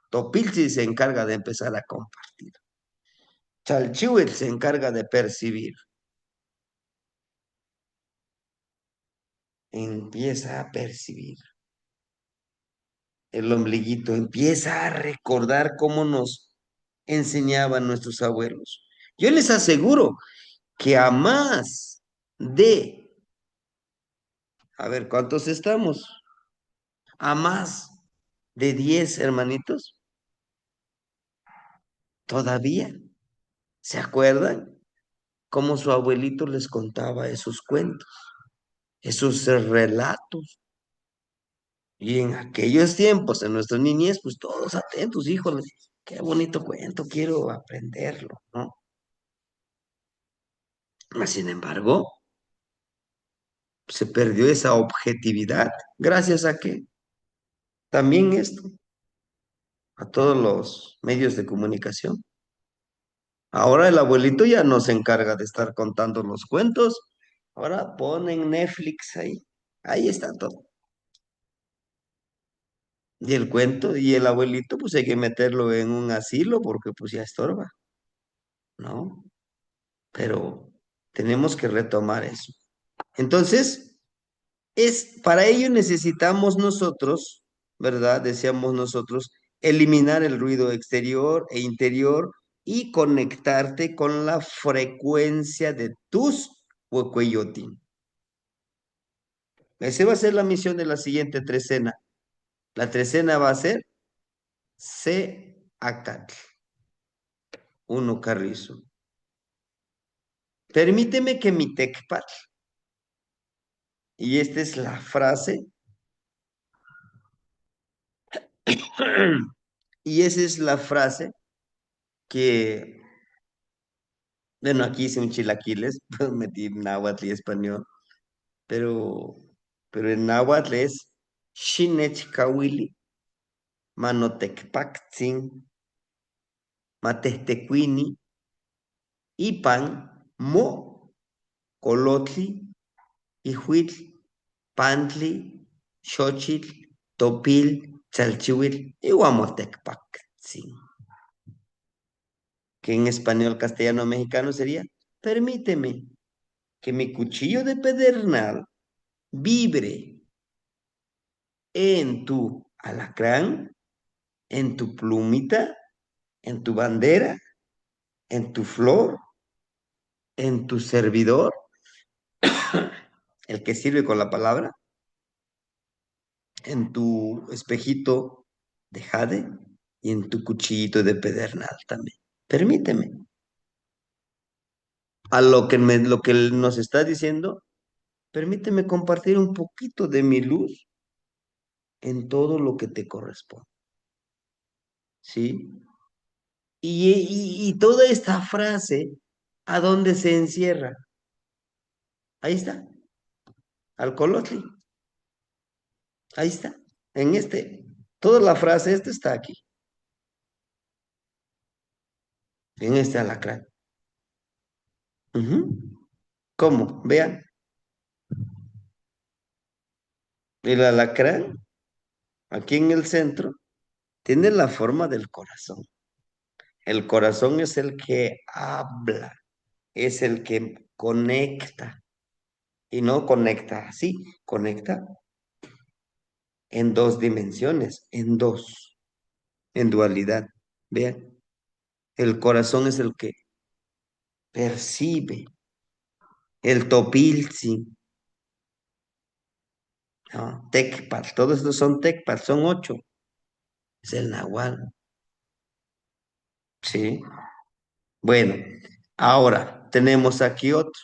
Topilchi se encarga de empezar a compartir. Chalchihuitl se encarga de percibir. Empieza a percibir. El ombliguito empieza a recordar cómo nos enseñaban nuestros abuelos. Yo les aseguro que a más de, a ver, ¿cuántos estamos? A más de 10 hermanitos, todavía se acuerdan cómo su abuelito les contaba esos cuentos, esos relatos. Y en aquellos tiempos, en nuestra niñez, pues todos atentos, híjole, qué bonito cuento, quiero aprenderlo, ¿no? Mas, sin embargo, se perdió esa objetividad. ¿Gracias a qué? También esto, a todos los medios de comunicación. Ahora el abuelito ya no se encarga de estar contando los cuentos. Ahora ponen Netflix ahí. Ahí está todo. Y el cuento, y el abuelito, pues hay que meterlo en un asilo porque pues ya estorba, ¿no? Pero tenemos que retomar eso. Entonces, para ello necesitamos nosotros, ¿verdad? Decíamos nosotros, eliminar el ruido exterior e interior y conectarte con la frecuencia de tus huecueyotín. Esa va a ser la misión de la siguiente trecena. La trecena va a ser se acatl, uno carrizo. Permíteme que mi tecpat, y esta es la frase, y esa es la frase que, bueno, aquí hice un chilaquiles, pues metí náhuatl y español, pero, pero en náhuatl es Shinech Kawili, Manotecpactzin, Matestecuini, Ipan, Mo, Colotli, Ihuitl, Pantli, Xochitl, Topil, Chalchihuitl y Huamotecpactzin, que en español castellano mexicano sería, permíteme que mi cuchillo de pedernal vibre en tu alacrán, en tu plumita, en tu bandera, en tu flor, en tu servidor, el que sirve con la palabra, en tu espejito de jade y en tu cuchillito de pedernal también. Permíteme. A lo que él nos está diciendo, permíteme compartir un poquito de mi luz en todo lo que te corresponde. ¿Sí? Y toda esta frase, ¿a dónde se encierra? Ahí está, al colotli. Ahí está. En toda la frase, está aquí. En este alacrán. Ujú. ¿Cómo? Vean. El alacrán, aquí en el centro, tiene la forma del corazón. El corazón es el que habla, es el que conecta. Y no conecta así, conecta en dos dimensiones, en dualidad. Vean, el corazón es el que percibe, el topilzi, ¿no? Tecpat, todos estos son tecpat, son 8. Es el nahual, ¿sí? Bueno, ahora tenemos aquí otro.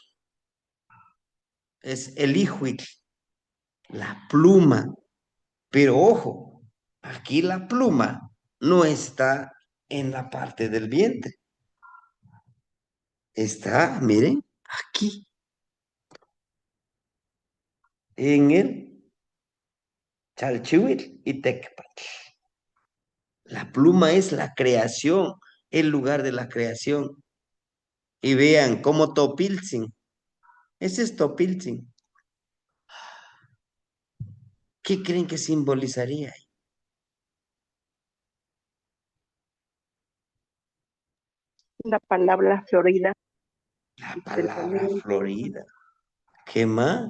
Es el ijuitl, la pluma. Pero ojo, aquí la pluma no está en la parte del vientre. Está, miren, aquí, en el chalchihuitl y tecpat. La pluma es la creación, el lugar de la creación. Y vean cómo Topiltzin, ese es Topiltzin. ¿Qué creen que simbolizaría ahí? La palabra Florida La y palabra pensamiento. florida. ¿Qué más?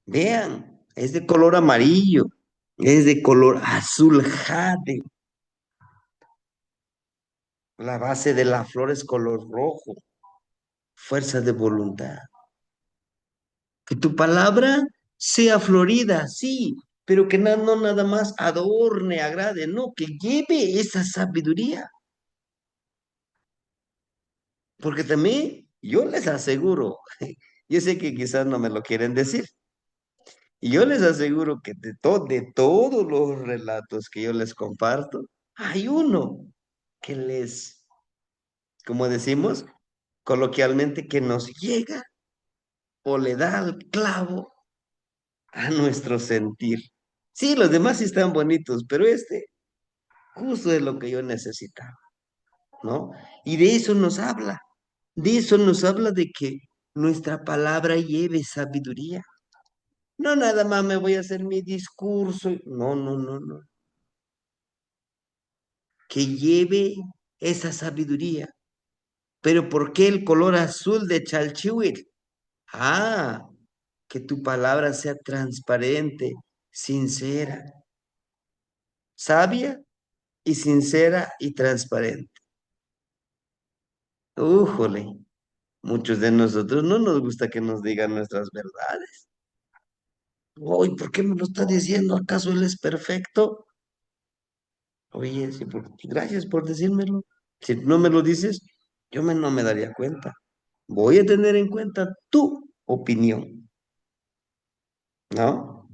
Vean, es de color amarillo, es de color azul jade. La base de la flor es color rojo, fuerza de voluntad. Que tu palabra sea florida, sí, pero que no nada más adorne, agrade, no, que lleve esa sabiduría. Porque también yo les aseguro, yo sé que quizás no me lo quieren decir, y yo les aseguro que de todos los relatos que yo les comparto, hay uno que como decimos coloquialmente, que nos llega o le da al clavo a nuestro sentir. Sí, los demás sí están bonitos, pero justo es lo que yo necesitaba, ¿no? Y de eso nos habla, de eso nos habla de que nuestra palabra lleve sabiduría. No, nada más me voy a hacer mi discurso. No, no, no, no. Que lleve esa sabiduría. Pero ¿por qué el color azul de Chalchihuitl? Ah, que tu palabra sea transparente, sincera, sabia y sincera y transparente. Újole, muchos de nosotros no nos gusta que nos digan nuestras verdades. Uy, ¿por qué me lo está diciendo? ¿Acaso él es perfecto? Oye, sí, gracias por decírmelo. Si no me lo dices, no me daría cuenta. Voy a tener en cuenta tu opinión, ¿no?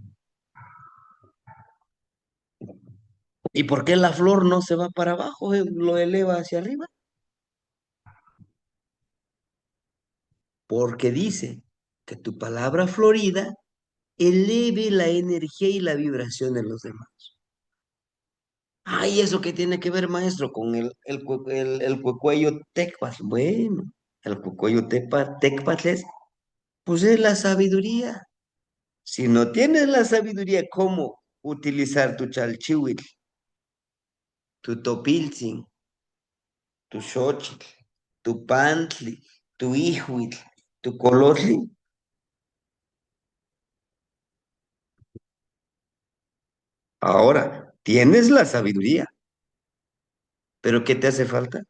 ¿Y por qué la flor no se va para abajo, lo eleva hacia arriba? Porque dice que tu palabra florida eleve la energía y la vibración de los demás. Ay, ¿eso qué tiene que ver, maestro, con el cuecuello tecpatl? Bueno, el cuecuello tecpatl es, pues es la sabiduría. Si no tienes la sabiduría, ¿cómo utilizar tu chalchihuitl, tu topiltzin, tu xochitl, tu pantli, tu ijuitl, tu colotli? Ahora, tienes la sabiduría, pero ¿qué te hace falta?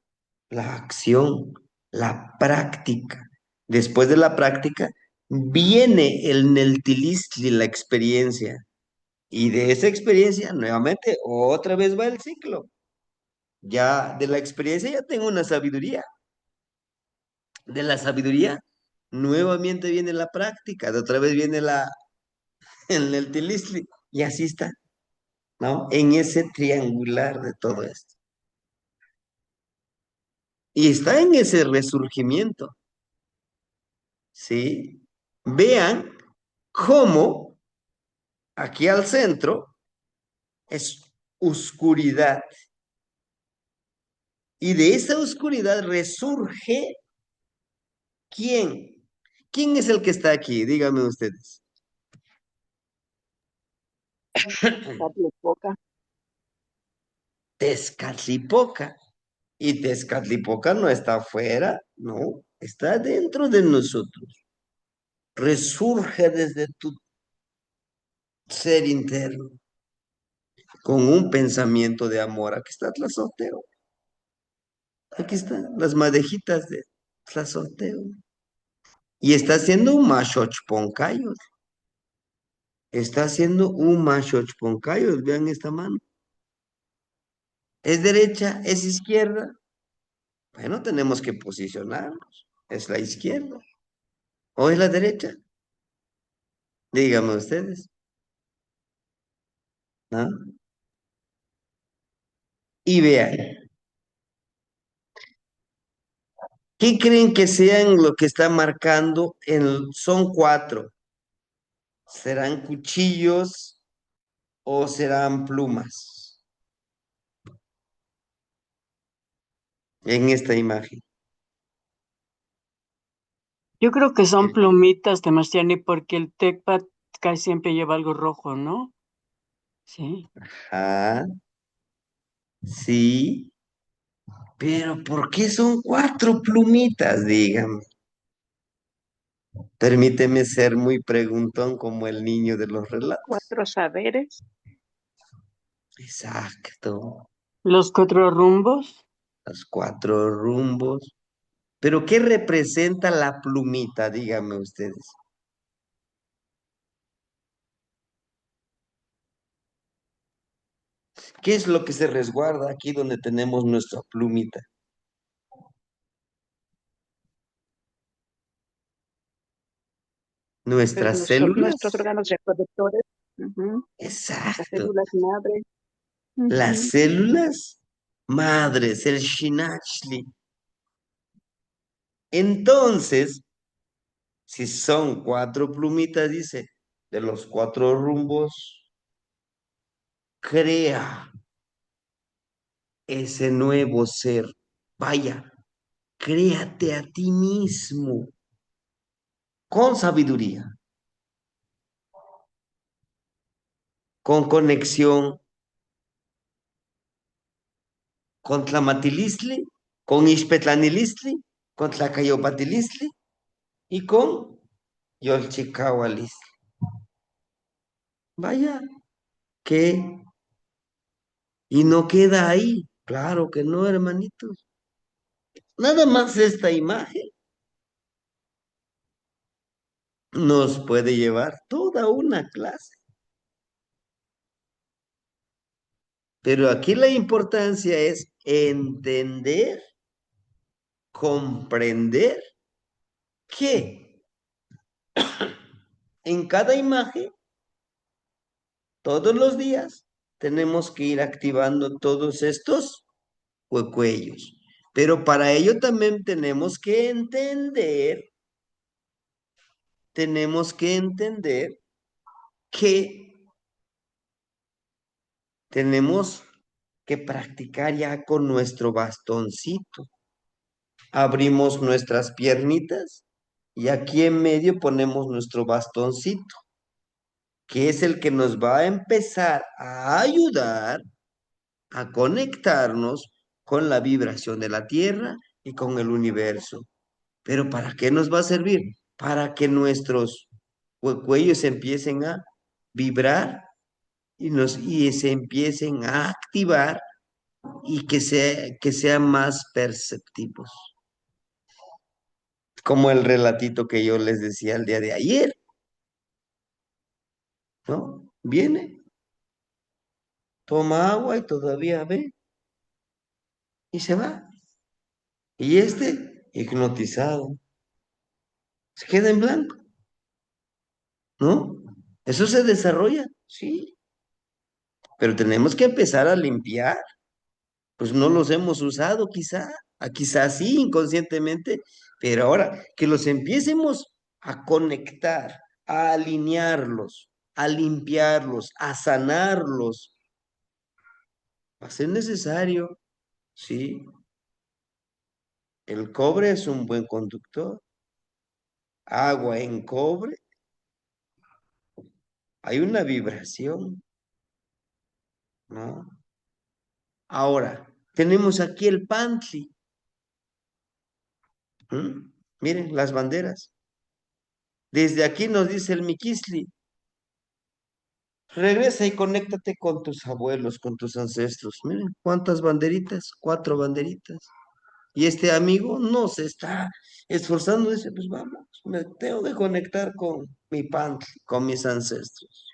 La acción, la práctica. Después de la práctica, viene el neltilistli, la experiencia. Y de esa experiencia, nuevamente, otra vez va el ciclo. Ya de la experiencia ya tengo una sabiduría. De la sabiduría, nuevamente viene la práctica. De otra vez viene el neltilistli. Y así está, ¿no? En ese triangular de todo esto. Y está en ese resurgimiento, ¿sí? Vean cómo aquí al centro es oscuridad. Y de esa oscuridad resurge ¿quién? ¿Quién es el que está aquí? Díganme ustedes. Tezcatlipoca. Tezcatlipoca. Y Tezcatlipoca no está afuera, no, está dentro de nosotros. Resurge desde tu ser interno con un pensamiento de amor. Aquí está Tlazolteo. Aquí están las madejitas de Tlazolteo. Y está haciendo un Mashochponcayos. Está haciendo un Mashochponcayos. Vean esta mano. ¿Es derecha? ¿Es izquierda? Bueno, tenemos que posicionarnos. ¿Es la izquierda o es la derecha? Díganme ustedes, ¿no? Y vean, ¿qué creen que sean lo que está marcando? Son cuatro. ¿Serán cuchillos o serán plumas en esta imagen? Yo creo que son plumitas, Temastiani, porque el tecpat casi siempre lleva algo rojo, ¿no? Sí. Ah, sí, pero ¿por qué son cuatro plumitas? Díganme. Permíteme ser muy preguntón como el niño de los relatos. 4 saberes. Exacto, Los cuatro rumbos. los cuatro rumbos. Pero ¿qué representa la plumita? Díganme ustedes. ¿Qué es lo que se resguarda aquí donde tenemos nuestra plumita? Pues Nuestras nuestros células. órganos reproductores. Ujú. Las Exacto. células madre. Las Ujú. células madres, el shinachli. Entonces, si son cuatro plumitas, dice, de los cuatro rumbos, crea ese nuevo ser. Vaya, créate a ti mismo con sabiduría. con conexión con Tlamatilistli, con Ixpetlanilistli, con Tlacayopatilistli y con Yolchicahualistli. Vaya, que, y no queda ahí. Claro que no, hermanitos. Nada más esta imagen nos puede llevar toda una clase. Pero aquí la importancia es entender, comprender que en cada imagen, todos los días, tenemos que ir activando todos estos cuellos. Pero para ello también tenemos que entender que tenemos que practicar ya con nuestro bastoncito. Abrimos nuestras piernitas y aquí en medio ponemos nuestro bastoncito, que es el que nos va a empezar a ayudar a conectarnos con la vibración de la Tierra y con el universo. Pero ¿para qué nos va a servir? Para que nuestros cuellos empiecen a vibrar y se empiecen a activar y que sean más perceptivos. Como el relatito que yo les decía el día de ayer, ¿no? Viene, toma agua y todavía ve y se va. Y hipnotizado, se queda en blanco, ¿no? Eso se desarrolla, sí, pero tenemos que empezar a limpiar. Pues no los hemos usado quizá sí inconscientemente, pero ahora que los empiecemos a conectar, a alinearlos, a limpiarlos, a sanarlos, va a ser necesario, sí. El cobre es un buen conductor. Agua en cobre, hay una vibración, ¿no? Ahora, tenemos aquí el pantli. Miren las banderas. Desde aquí nos dice el Miquisli, regresa y conéctate con tus abuelos, con tus ancestros. Miren, ¿cuántas banderitas? 4 banderitas. Y este amigo no se está esforzando, dice, pues vamos, me tengo que conectar con mi pantli, con mis ancestros.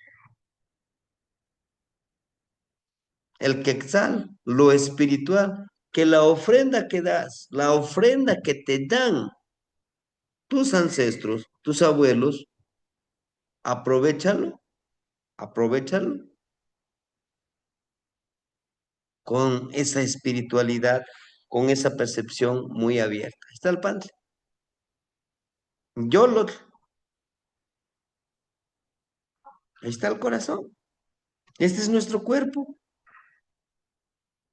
El quetzal, lo espiritual, que la ofrenda que das, la ofrenda que te dan tus ancestros, tus abuelos, aprovéchalo, aprovéchalo con esa espiritualidad, con esa percepción muy abierta. Ahí está el pantle. Yolotl, ahí está el corazón. Este es nuestro cuerpo.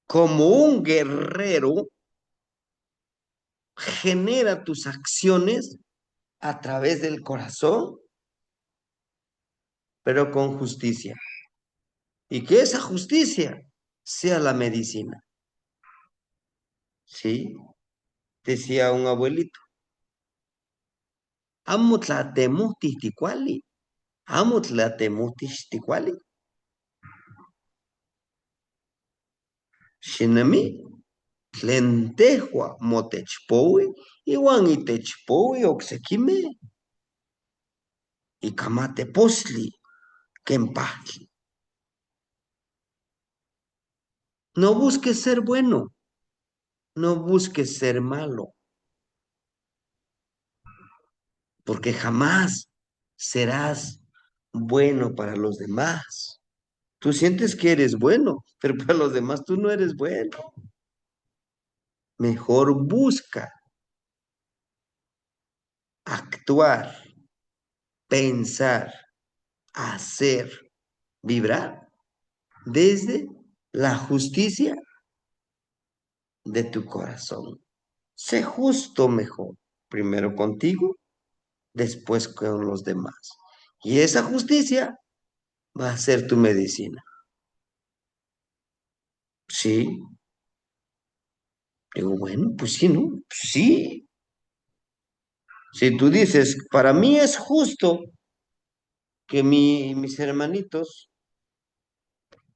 Como un guerrero, genera tus acciones a través del corazón, pero con justicia. Y que esa justicia sea la medicina. ¿Sí? Decía un abuelito. Amo tlatemutis ticuali. Amo tlatemutis ticuali. Shinami. Tlentejua motechpowi. Iwan itechpowi oxequime. Y kamate posli. Kempahli. No busques ser bueno. No busques ser malo. Porque jamás serás bueno para los demás. Tú sientes que eres bueno, pero para los demás tú no eres bueno. Mejor busca actuar, pensar, hacer, vibrar desde la justicia de tu corazón. Sé justo mejor, primero contigo, después con los demás. Y esa justicia va a ser tu medicina. Sí. Digo, bueno, pues sí, ¿no? Pues sí. Si tú dices, para mí es justo que mis hermanitos,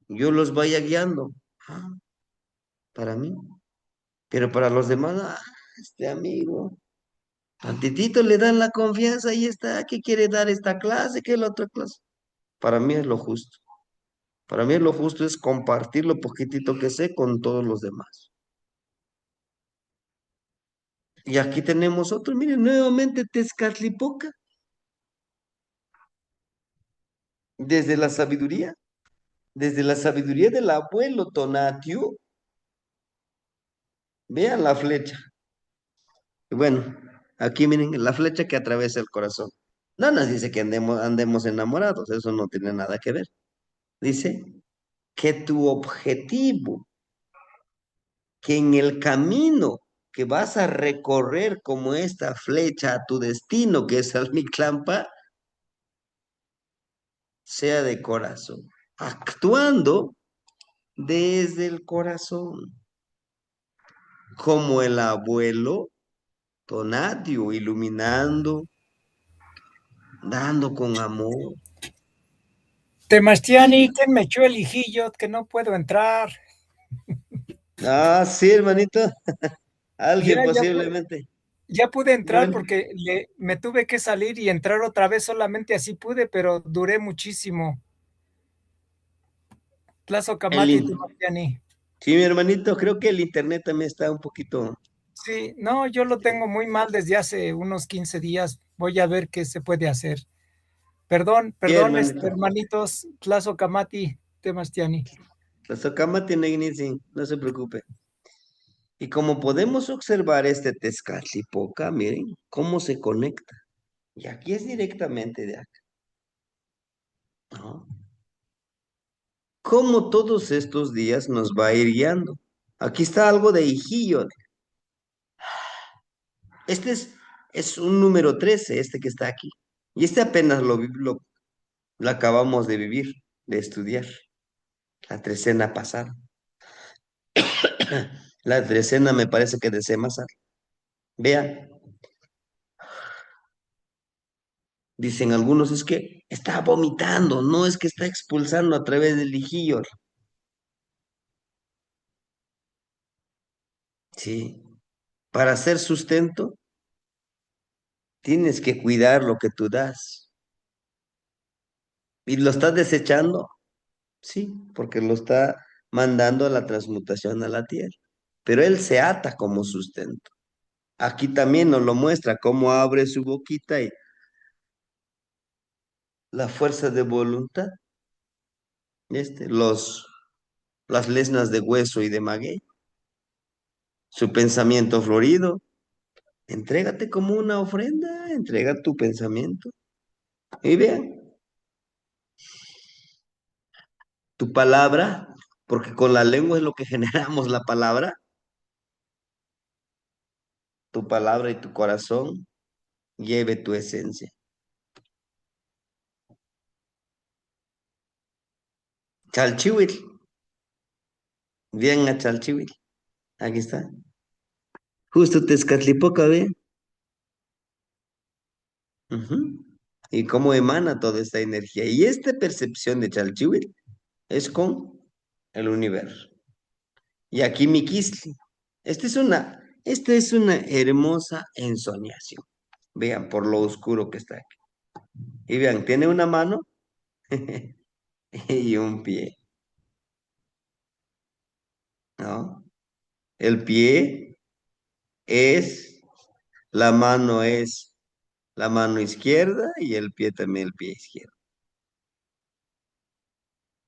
yo los vaya guiando. Ah, para mí. Pero para los demás, este amigo, tantitito le dan la confianza y está, ¿qué quiere dar esta clase? ¿Qué es la otra clase? Para mí es lo justo. Para mí lo justo es compartir lo poquitito que sé con todos los demás. Y aquí tenemos otro, miren, nuevamente Tezcatlipoca, desde desde la sabiduría del abuelo Tonatiuh, vean la flecha. Y bueno, aquí miren la flecha que atraviesa el corazón. No nos dice que andemos enamorados, eso no tiene nada que ver. Dice que tu objetivo, que en el camino que vas a recorrer como esta flecha a tu destino, que es Almiclampa, sea de corazón, actuando desde el corazón, como el abuelo Tonatiu, iluminando, dando con amor. Temastiani, ¿quién me echó el hijillo que no puedo entrar? Ah, sí, hermanito, alguien Ya, posiblemente. ya pude entrar Bueno, porque me tuve que salir y entrar otra vez, solamente así pude, pero duré muchísimo. Tlazo el, Camati, in- Temastiani. sí, mi hermanito, creo que el internet también está un poquito. Sí, no, yo lo tengo muy mal desde hace unos 15 días. Voy a ver qué se puede hacer. Perdón, Sí, perdón, hermanito. hermanitos, Tlazo Camati, Temastiani. La socama tiene inicio, no se preocupe. Y como podemos observar este Tezcatlipoca, miren cómo se conecta. Y aquí es directamente de acá, ¿no? Cómo todos estos días nos va a ir guiando. Aquí está algo de Hijillo. Este es un número 13, este que está aquí. Y este apenas lo acabamos de vivir, de estudiar, la trecena pasada. La trecena me parece que de Semasar. Vean, dicen algunos, es que está vomitando, no es que está expulsando a través del Hijillo. Sí, para hacer sustento, tienes que cuidar lo que tú das. ¿Y lo estás desechando? Sí, porque lo está mandando a la transmutación a la tierra. Pero él se ata como sustento. Aquí también nos lo muestra cómo abre su boquita y la fuerza de voluntad, las lesnas de hueso y de maguey, su pensamiento florido. Entrégate como una ofrenda, entrega tu pensamiento. Y vean, tu palabra, porque con la lengua es lo que generamos la palabra, tu palabra y tu corazón lleve tu esencia. Chalchihuitl, bien a Chalchihuitl, aquí está. Justo Tezcatlipoca, ve. Ujú. Y cómo emana toda esta energía. Y esta percepción de Chalchihuitl es con el universo. Y aquí Miquistli. Esta es una hermosa ensoñación. Vean por lo oscuro que está aquí. Y vean, tiene una mano y un pie, ¿no? El pie es, la mano es la mano izquierda y el pie también el pie izquierdo.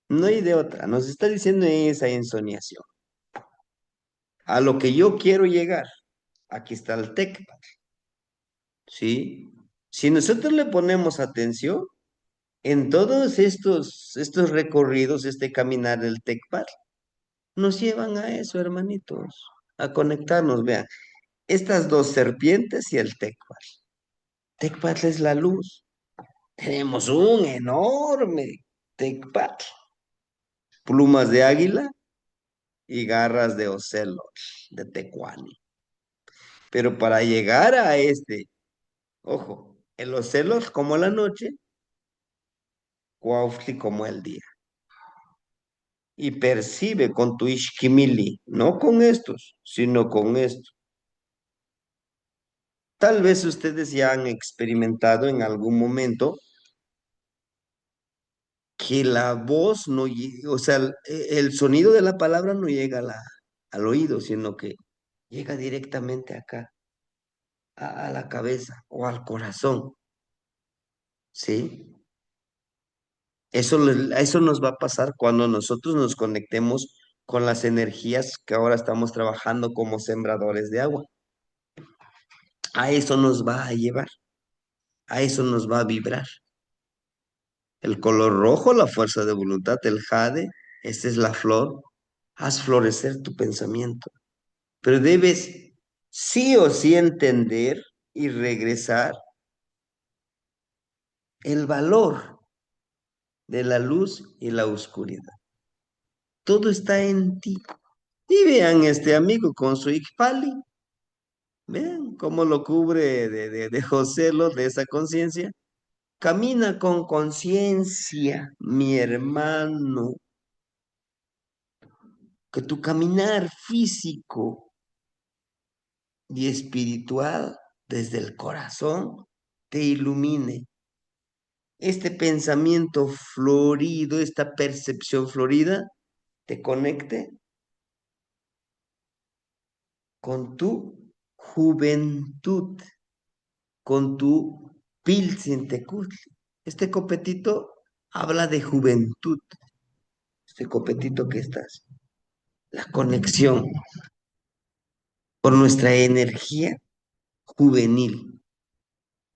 No hay de otra, nos está diciendo esa ensoñación. A lo que yo quiero llegar, aquí está el TECPAL, ¿sí? Si nosotros le ponemos atención, en todos estos recorridos, este caminar del TECPAL, nos llevan a eso, hermanitos, a conectarnos, vean, estas dos serpientes y el TECPAL. TECPAL es la luz. Tenemos un enorme Tecpat, plumas de águila y garras de ocelo, de tecuani. Pero para llegar a este, ojo, el ocelo como la noche, Cuautli como el día. Y percibe con tu ishkimili, no con estos, sino con esto. Tal vez ustedes ya han experimentado en algún momento que la voz no llega, o sea, el sonido de la palabra no llega al oído, sino que llega directamente acá, a la cabeza o al corazón, ¿sí? Eso nos va a pasar cuando nosotros nos conectemos con las energías que ahora estamos trabajando como sembradores de agua. A eso nos va a llevar, a eso nos va a vibrar. El color rojo, la fuerza de voluntad, el jade, esta es la flor. Haz florecer tu pensamiento. Pero debes sí o sí entender y regresar el valor de la luz y la oscuridad. Todo está en ti. Y vean este amigo con su Ikpali. Vean cómo lo cubre de José Lo, de esa conciencia. Camina con conciencia, mi hermano. Que tu caminar físico y espiritual desde el corazón te ilumine. Este pensamiento florido, esta percepción florida, te conecte con tu juventud, con tu pilsintecutli. Este copetito habla de juventud, este copetito que estás, la conexión por nuestra energía juvenil,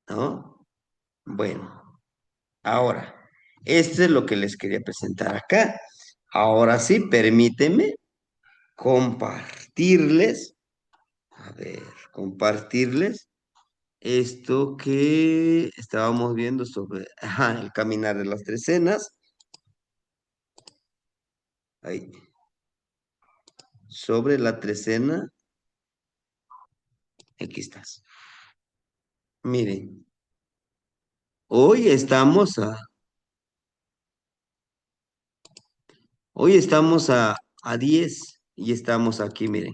¿no? Bueno, ahora, esto es lo que les quería presentar acá. Ahora sí, permíteme compartirles, a ver, compartirles esto que estábamos viendo sobre ajá, el caminar de las tres cenas. Ahí, sobre la trecena, aquí estás. Miren, hoy estamos a, hoy estamos a 10 y estamos aquí, miren.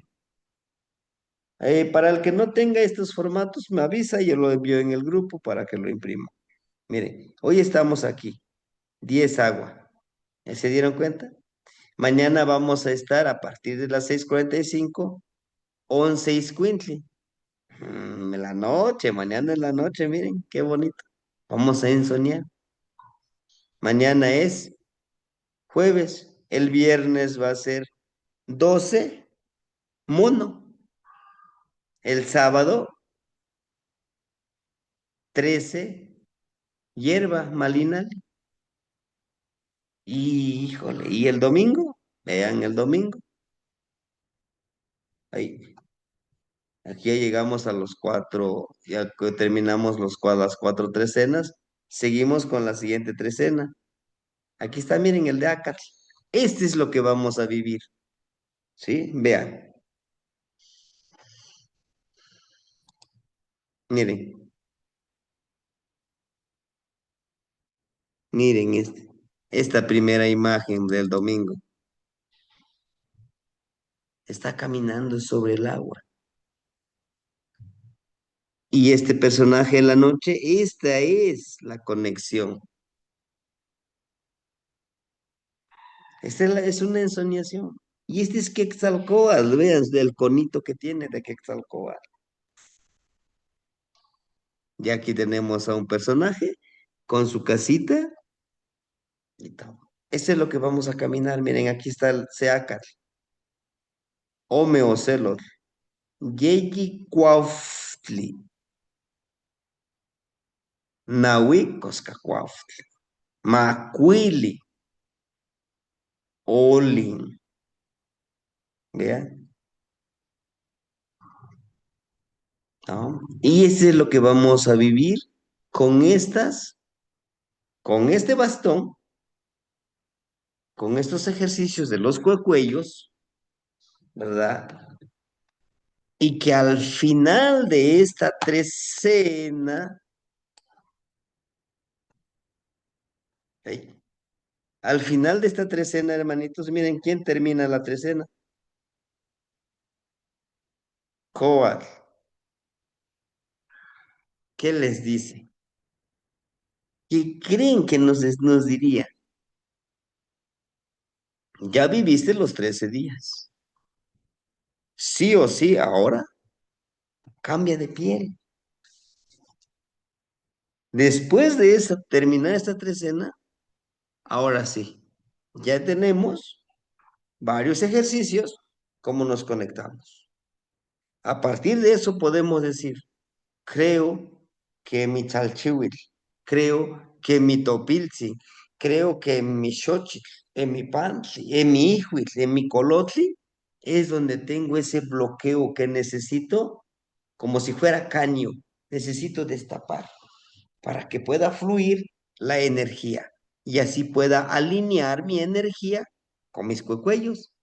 Para el que no tenga estos formatos, me avisa y yo lo envío en el grupo para que lo imprima. Miren, hoy estamos aquí, 10 agua. ¿Ya se dieron cuenta? Mañana vamos a estar a partir de las 6:45, 11 Iscuintli. En la noche, mañana en la noche, miren, qué bonito. Vamos a ensoñar. Mañana es jueves, el viernes va a ser 12 mono, el sábado 13 hierba malinal. Y híjole, ¿y el domingo? Vean el domingo. Ahí, aquí ya llegamos a los cuatro, ya que terminamos las cuatro trecenas. Seguimos con la siguiente trecena. Aquí está, miren el de Acatl. Este es lo que vamos a vivir. ¿Sí? Vean. Miren. Miren esta primera imagen del domingo. Está caminando sobre el agua. Y este personaje en la noche, esta es la conexión. Esta es una ensoñación. Y este es Quetzalcóatl, vean el conito que tiene de Quetzalcóatl. Y aquí tenemos a un personaje con su casita y todo. Este es lo que vamos a caminar. Miren, aquí está el Seacat, Ome Ocelot, Yeyi Cuauhtli, Nahui Coscacuauhtli, Macuili, Olin. ¿Vean? ¿No? Y ese es lo que vamos a vivir con estas, con este bastón con estos ejercicios de los cuellos, ¿verdad? Y que al final de esta trecena, ¿sí? Al final de esta trecena, hermanitos, miren quién termina la trecena. Coat. ¿Qué les dice? ¿Qué creen que nos diría? Ya viviste los 13 días. Sí o sí, ahora cambia de piel. Después de eso, terminar esta trecena, ahora sí, ya tenemos varios ejercicios, cómo nos conectamos. A partir de eso podemos decir, creo que mi chalchihuitl, creo que mi topilzi, creo que mi xochitl, en mi pantli, en mi hijuitl, en mi colotli, es donde tengo ese bloqueo que necesito, como si fuera caño, necesito destapar para que pueda fluir la energía y así pueda alinear mi energía con mis cuellos.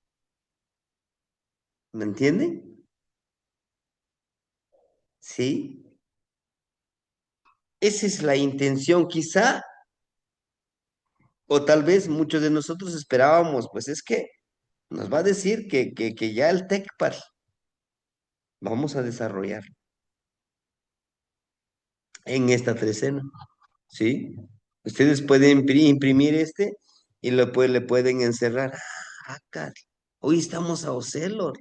¿Me entienden? Sí. Esa es la intención, quizá, o tal vez muchos de nosotros esperábamos, pues es que nos va a decir que ya el TECPAL vamos a desarrollar en esta trecena, ¿sí? Ustedes pueden imprimir este y le pueden encerrar. Ah, hoy estamos a Ocelor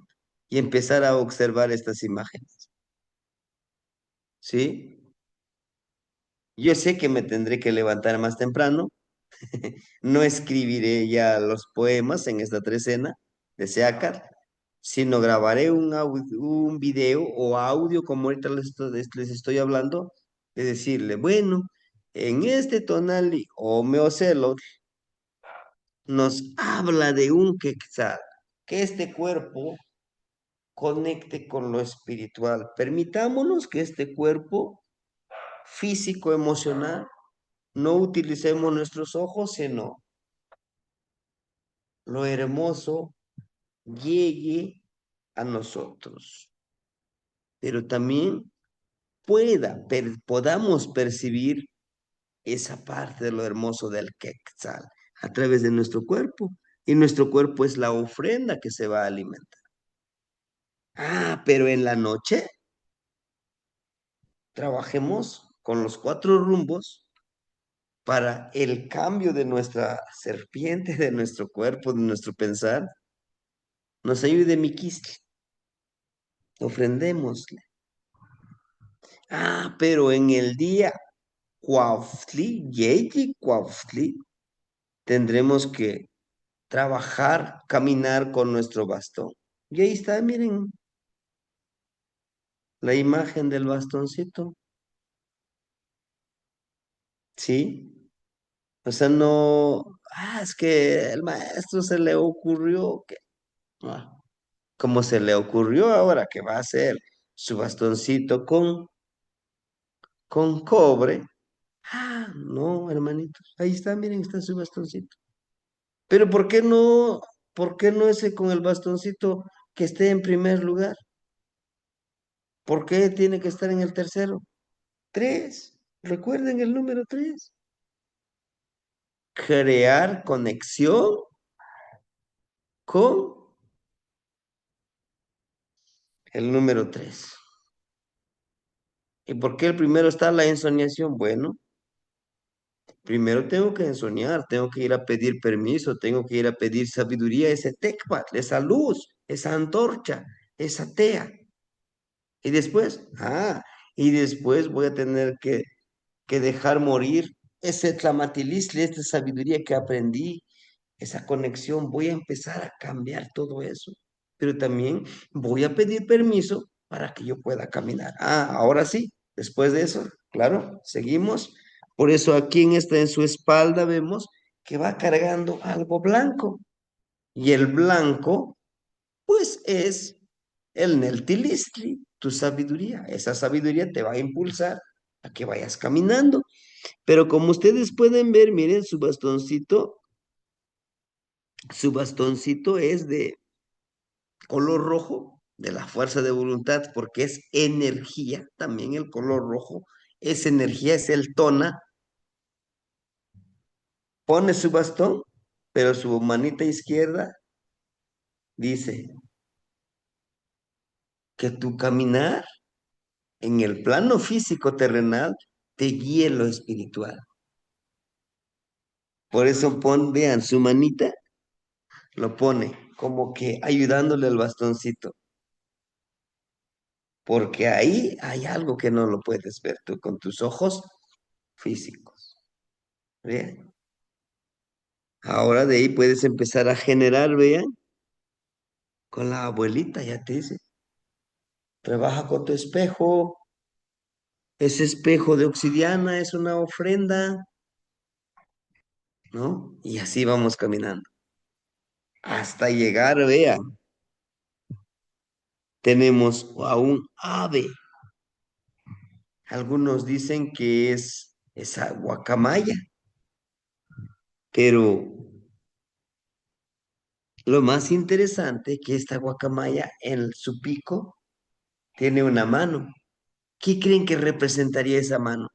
y empezar a observar estas imágenes, ¿sí? Yo sé que me tendré que levantar más temprano, no escribiré ya los poemas en esta trecena de Seacat, sino grabaré un video o audio, como ahorita les estoy hablando, de decirle, bueno, en este tonali o meocelot nos habla de un quetzal, que este cuerpo conecte con lo espiritual. Permitámonos que este cuerpo físico, emocional, no utilicemos nuestros ojos, sino lo hermoso llegue a nosotros, pero también podamos percibir esa parte de lo hermoso del Quetzal a través de nuestro cuerpo. Y nuestro cuerpo es la ofrenda que se va a alimentar. Ah, pero en la noche trabajemos con los 4 rumbos para el cambio de nuestra serpiente, de nuestro cuerpo, de nuestro pensar. Nos ayude Miquistli. Ofrendémosle. Ah, pero en el día Cuautli, Yeyi Cuautli, tendremos que trabajar, caminar con nuestro bastón. Y ahí está, miren, la imagen del bastoncito. ¿Sí? O sea, no, es que el maestro se le ocurrió que, ah, como se le ocurrió ahora que va a hacer su bastoncito con cobre. Ah, no, hermanitos, ahí está, miren, está su bastoncito. Pero por qué no ese con el bastoncito que esté en primer lugar? ¿Por qué tiene que estar en el tercero? 3. Recuerden el número 3. Crear conexión con el número 3. ¿Y por qué el primero está la ensoñación? Bueno, primero tengo que ensoñar, tengo que ir a pedir permiso, tengo que ir a pedir sabiduría, ese tekpat, esa luz, esa antorcha, esa tea. Y después voy a tener que dejar morir ese tlamatilistle, esta sabiduría que aprendí, esa conexión. Voy a empezar a cambiar todo eso, pero también voy a pedir permiso para que yo pueda caminar. Ahora sí, después de eso, claro, seguimos. Por eso aquí en su espalda vemos que va cargando algo blanco. Y el blanco, pues es el Neltilistli, tu sabiduría. Esa sabiduría te va a impulsar a que vayas caminando. Pero como ustedes pueden ver, miren su bastoncito, Su bastoncito es de color rojo, de la fuerza de voluntad, porque es energía, también el color rojo es energía, es el tona. Pone su bastón, pero su manita izquierda dice que tu caminar en el plano físico terrenal te guíe en lo espiritual. Por eso vean, su manita lo pone como que ayudándole al bastoncito, porque ahí hay algo que no lo puedes ver tú con tus ojos físicos. Vean. Ahora de ahí puedes empezar a generar, vean, con la abuelita, ya te dice, trabaja con tu espejo, ese espejo de obsidiana es una ofrenda, ¿no? Y así vamos caminando. Hasta llegar, vean, tenemos a un ave. Algunos dicen que es esa guacamaya, pero lo más interesante es que esta guacamaya en su pico tiene una mano. ¿Qué creen que representaría esa mano?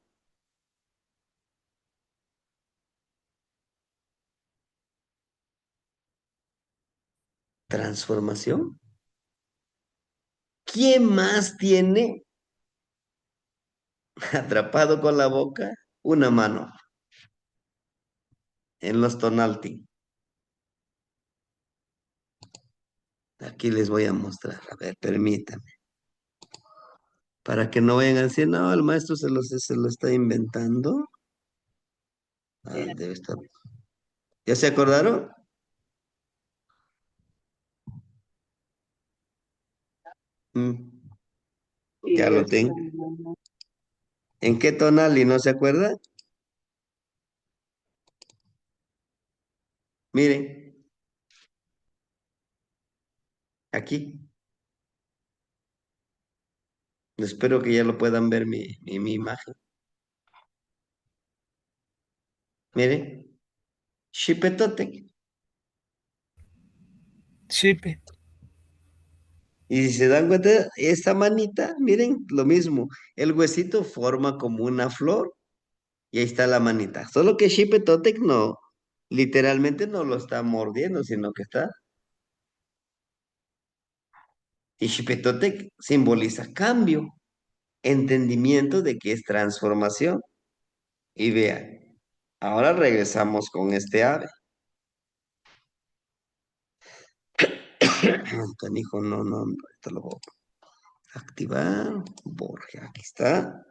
Transformación. ¿Quién más tiene atrapado con la boca una mano en los tonalti? Aquí les voy a mostrar. A ver, permítanme. Para que no vayan a decir, no, el maestro se lo está inventando. Ah, debe estar. ¿Ya se acordaron? Mm, Y ya lo tengo. ¿En qué tonali no se acuerda? Miren, aquí. Espero que ya lo puedan ver mi imagen. Miren, Xipetotec. Chipe. Y si se dan cuenta, esta manita, miren, lo mismo. El huesito forma como una flor y ahí está la manita. Solo que Xipetotec no, literalmente no lo está mordiendo, sino que está. Y Xipetotec simboliza cambio, entendimiento de que es transformación. Y vean, ahora regresamos con este ave. Canijo, no, no, esto lo voy a activar. Borja, aquí está.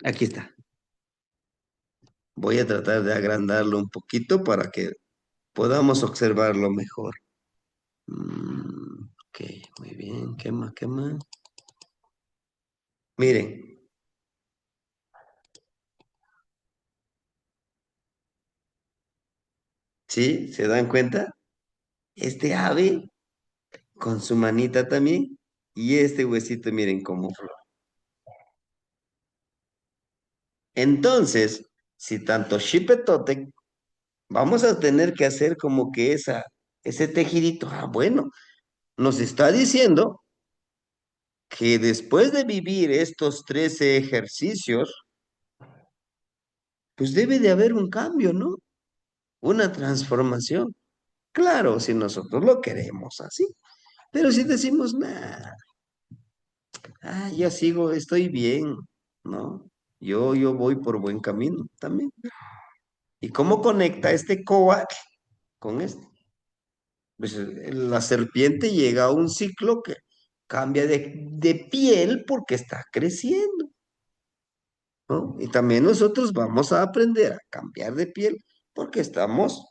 Aquí está. Voy a tratar de agrandarlo un poquito para que podamos observarlo mejor. Ok, muy bien. ¿Qué más? ¿Qué más? Miren, ¿sí? ¿Se dan cuenta? Este ave con su manita también y este huesito, miren cómo flor. Entonces, si tanto Xipetotec, vamos a tener que hacer como que ese tejidito. Ah, bueno, nos está diciendo que después de vivir estos 13 ejercicios, pues debe de haber un cambio, ¿no? Una transformación. Claro, si nosotros lo queremos así. Pero si decimos, nada, yo sigo, estoy bien, ¿no? Yo voy por buen camino también. ¿Y cómo conecta este coac con este? Pues la serpiente llega a un ciclo que cambia de piel porque está creciendo, ¿no? Y también nosotros vamos a aprender a cambiar de piel porque estamos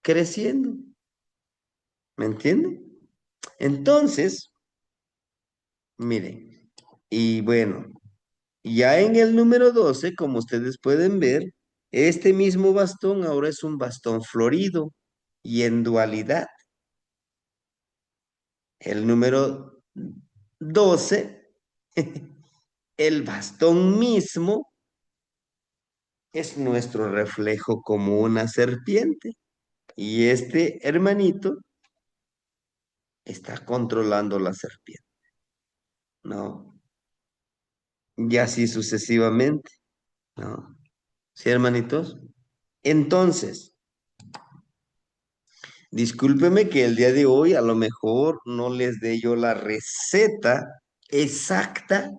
creciendo, ¿me entienden? Entonces, miren, y bueno, ya en el número 12, como ustedes pueden ver, este mismo bastón ahora es un bastón florido y en dualidad. El número 12, el bastón mismo es nuestro reflejo como una serpiente. Y este hermanito está controlando la serpiente, ¿no? Y así sucesivamente, ¿no? ¿Sí, hermanitos? Entonces, discúlpeme que el día de hoy a lo mejor no les dé yo la receta exacta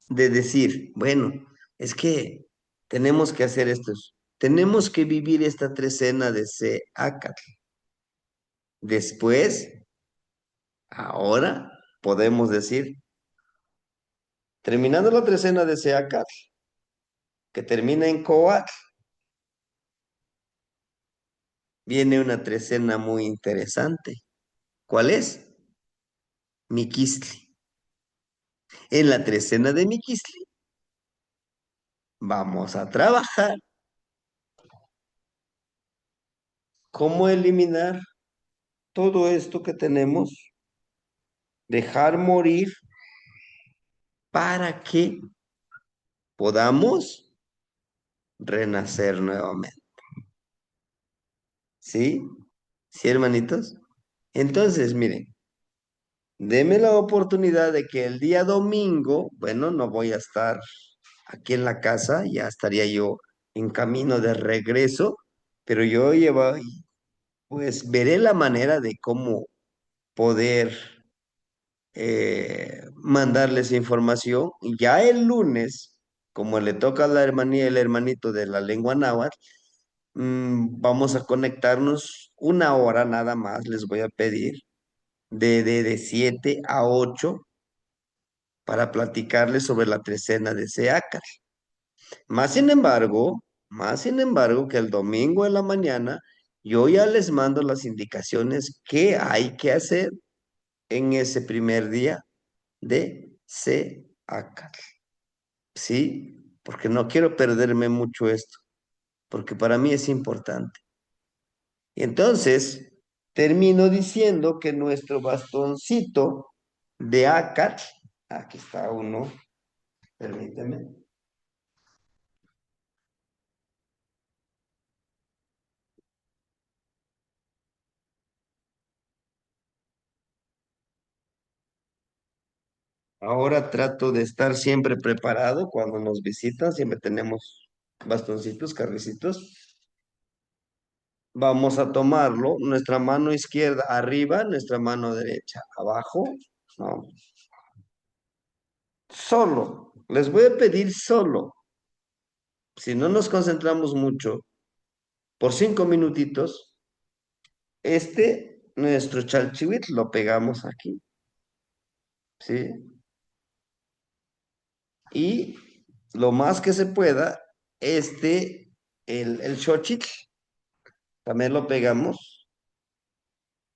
de decir, bueno, es que tenemos que hacer esto, tenemos que vivir esta trecena de Seacatl. Después, ahora podemos decir, terminando la trecena de Seacatl, que termina en Coatl, viene una trecena muy interesante. ¿Cuál es? Miquistli. En la trecena de Miquistli vamos a trabajar cómo eliminar todo esto que tenemos, dejar morir para que podamos renacer nuevamente. ¿Sí? ¿Sí, hermanitos? Entonces, miren, deme la oportunidad de que el día domingo, bueno, no voy a estar aquí en la casa, ya estaría yo en camino de regreso, pero yo pues veré la manera de cómo poder mandarles información. Ya el lunes, como le toca a la hermanía, el hermanito de la lengua náhuatl, vamos a conectarnos una hora nada más, les voy a pedir, de 7 a 8 para platicarles sobre la trecena de Seacal. Más sin embargo, que el domingo en la mañana, yo ya les mando las indicaciones que hay que hacer en ese primer día de Seacal. ¿Sí? Porque no quiero perderme mucho esto, porque para mí es importante. Y entonces, termino diciendo que nuestro bastoncito de Acat, aquí está uno, permíteme. Ahora trato de estar siempre preparado cuando nos visitan, siempre tenemos bastoncitos, carricitos. Vamos a tomarlo, nuestra mano izquierda arriba, nuestra mano derecha abajo, ¿no? Solo, les voy a pedir solo, si no nos concentramos mucho, por 5 minutitos, nuestro chalchihuit lo pegamos aquí, ¿sí? Y lo más que se pueda, el xochitl, también lo pegamos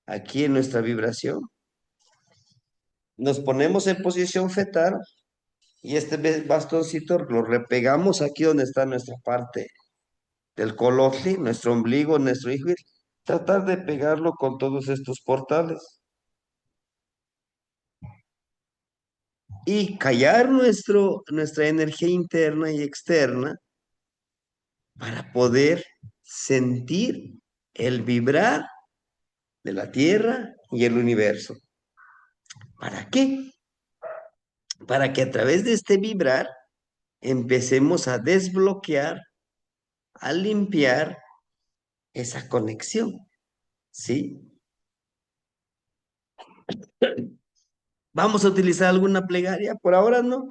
aquí en nuestra vibración. Nos ponemos en posición fetal y bastoncito lo repegamos aquí donde está nuestra parte del colotli, nuestro ombligo, nuestro hijo. Tratar de pegarlo con todos estos portales. Y callar nuestra energía interna y externa para poder sentir el vibrar de la Tierra y el universo. ¿Para qué? Para que a través de este vibrar empecemos a desbloquear, a limpiar esa conexión, ¿sí? ¿Vamos a utilizar alguna plegaria? Por ahora no,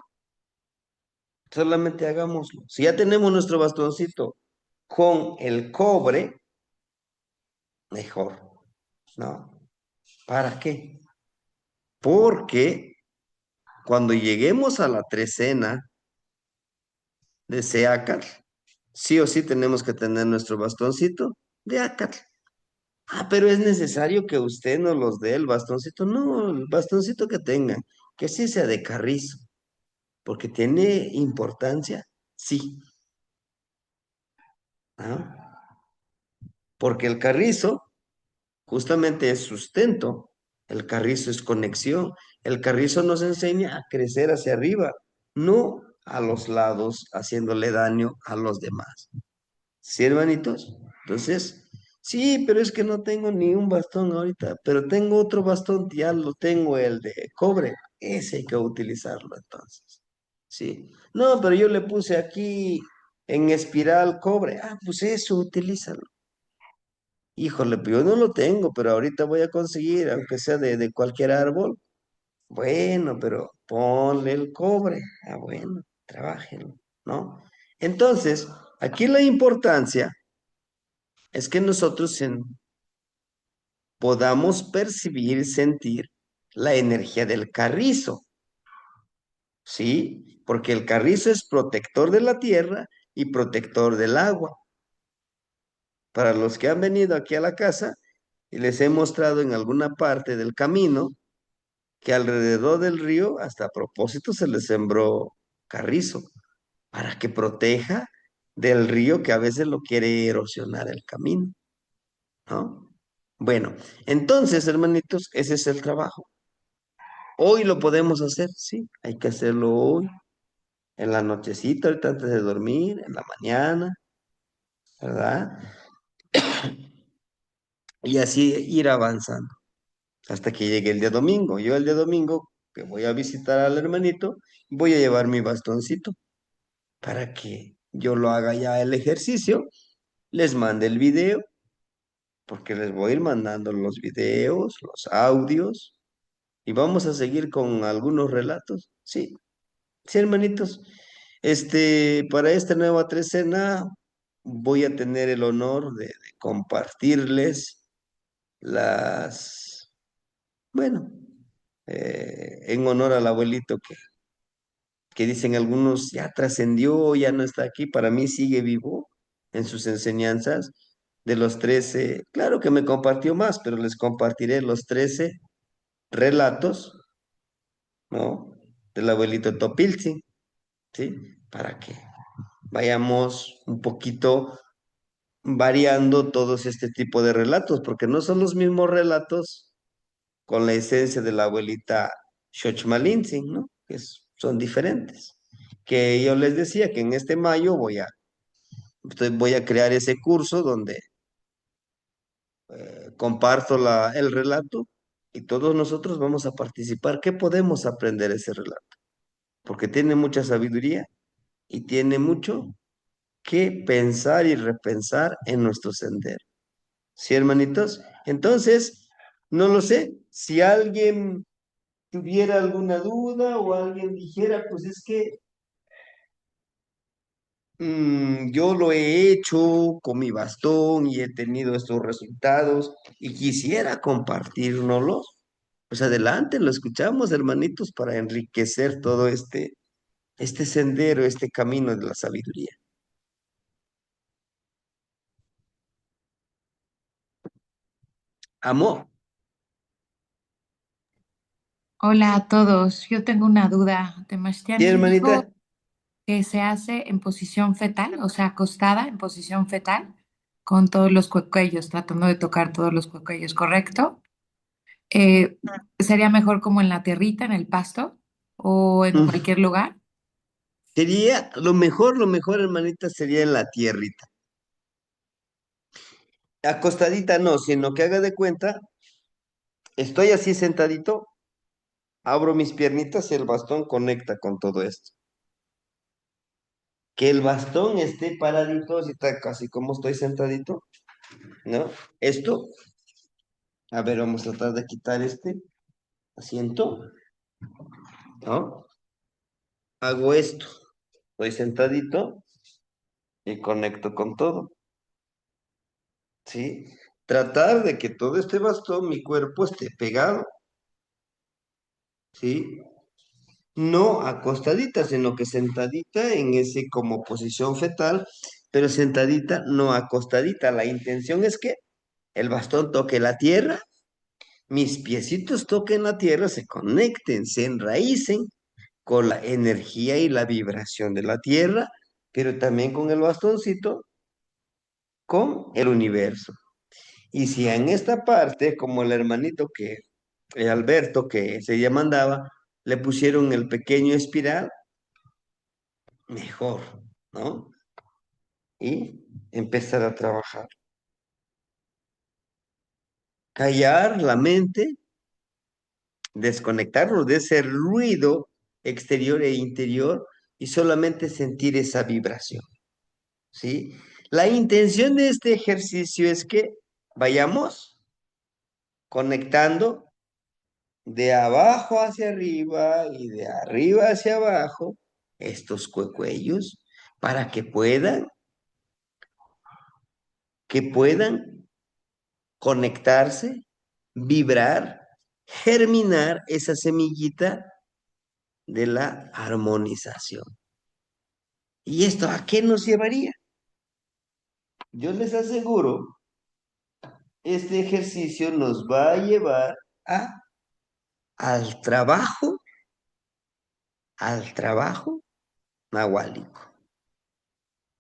solamente hagámoslo. Si ya tenemos nuestro bastoncito con el cobre, mejor, ¿no? ¿Para qué? Porque cuando lleguemos a la trecena de Seacat, sí o sí tenemos que tener nuestro bastoncito de Acat. Ah, pero es necesario que usted nos los dé el bastoncito. No, el bastoncito que tengan, que sí sea de carrizo, porque tiene importancia, sí. ¿Ah? Porque el carrizo justamente es sustento, el carrizo es conexión, el carrizo nos enseña a crecer hacia arriba, no a los lados, haciéndole daño a los demás. ¿Sí, hermanitos? Entonces, sí, pero es que no tengo ni un bastón ahorita, pero tengo otro bastón, ya lo tengo, el de cobre. Ese hay que utilizarlo entonces. Sí. No, pero yo le puse aquí en espiral cobre. Ah, pues eso, utilízalo. Híjole, pues yo no lo tengo, pero ahorita voy a conseguir, aunque sea de cualquier árbol. Bueno, pero ponle el cobre. Ah, bueno, trabájenlo, ¿no? Entonces, aquí la importancia es que nosotros podamos percibir y sentir la energía del carrizo, ¿sí? Porque el carrizo es protector de la tierra y protector del agua. Para los que han venido aquí a la casa, y les he mostrado en alguna parte del camino que alrededor del río, hasta a propósito, se les sembró carrizo para que proteja del río que a veces lo quiere erosionar el camino, ¿no? Bueno, entonces, hermanitos, ese es el trabajo. Hoy lo podemos hacer, sí, hay que hacerlo hoy, en la nochecita, ahorita antes de dormir, en la mañana, ¿verdad? Y así ir avanzando hasta que llegue el día domingo. Yo el día domingo, que voy a visitar al hermanito, voy a llevar mi bastoncito para que yo lo haga ya el ejercicio, les mande el video, porque les voy a ir mandando los videos, los audios, y vamos a seguir con algunos relatos. Sí, sí, hermanitos. Para esta nueva trecena voy a tener el honor de compartirles bueno, en honor al abuelito que dicen algunos ya trascendió, ya no está aquí, para mí sigue vivo en sus enseñanzas. De los 13, claro que me compartió más, pero les compartiré los 13 relatos, ¿no? Del abuelito Topilzi, ¿sí? Para que vayamos un poquito variando todos este tipo de relatos, porque no son los mismos relatos con la esencia de la abuelita Xochmalintzin, ¿no? Son diferentes. Que yo les decía que en este mayo voy a crear ese curso donde comparto el relato y todos nosotros vamos a participar. ¿Qué podemos aprender de ese relato? Porque tiene mucha sabiduría y tiene mucho que pensar y repensar en nuestro sendero. ¿Sí, hermanitos? Entonces, no lo sé. Si alguien tuviera alguna duda o alguien dijera, pues es que yo lo he hecho con mi bastón y he tenido estos resultados y quisiera compartirnoslos, pues adelante, lo escuchamos, hermanitos, para enriquecer todo este sendero, este camino de la sabiduría. Amor. Hola a todos. Yo tengo una duda. Sí, Temastiani dijo hermanita. que se hace en posición fetal, o sea, acostada en posición fetal, con todos los cuecuellos, tratando de tocar todos los cuecuellos, ¿correcto? Eh, ¿Sería mejor como en la tierrita, en el pasto, o en Mm, cualquier lugar? Sería lo mejor, hermanita, sería en la tierrita. Acostadita no, sino que haga de cuenta, estoy así sentadito, abro mis piernitas y el bastón conecta con todo esto. Que el bastón esté paradito, así está casi como estoy sentadito, ¿no? Esto, a ver, vamos a tratar de quitar este asiento, ¿no? Hago esto, estoy sentadito y conecto con todo, ¿sí? Tratar de que todo este bastón, mi cuerpo esté pegado, ¿sí? No acostadita, sino que sentadita en ese como posición fetal, pero sentadita, no acostadita. La intención es que el bastón toque la tierra, mis piecitos toquen la tierra, se conecten, se enraícen con la energía y la vibración de la tierra, pero también con el bastoncito, con el universo. Y si en esta parte, como el hermanito Alberto, que se mandaba, le pusieron el pequeño espiral, mejor, ¿no? Y empezar a trabajar. Callar la mente, desconectarnos de ese ruido exterior e interior y solamente sentir esa vibración, ¿sí? La intención de este ejercicio es que vayamos conectando de abajo hacia arriba y de arriba hacia abajo estos cuellos para que puedan conectarse, vibrar, germinar esa semillita de la armonización. ¿Y esto a qué nos llevaría? Yo les aseguro, este ejercicio nos va a llevar al trabajo nahuálico.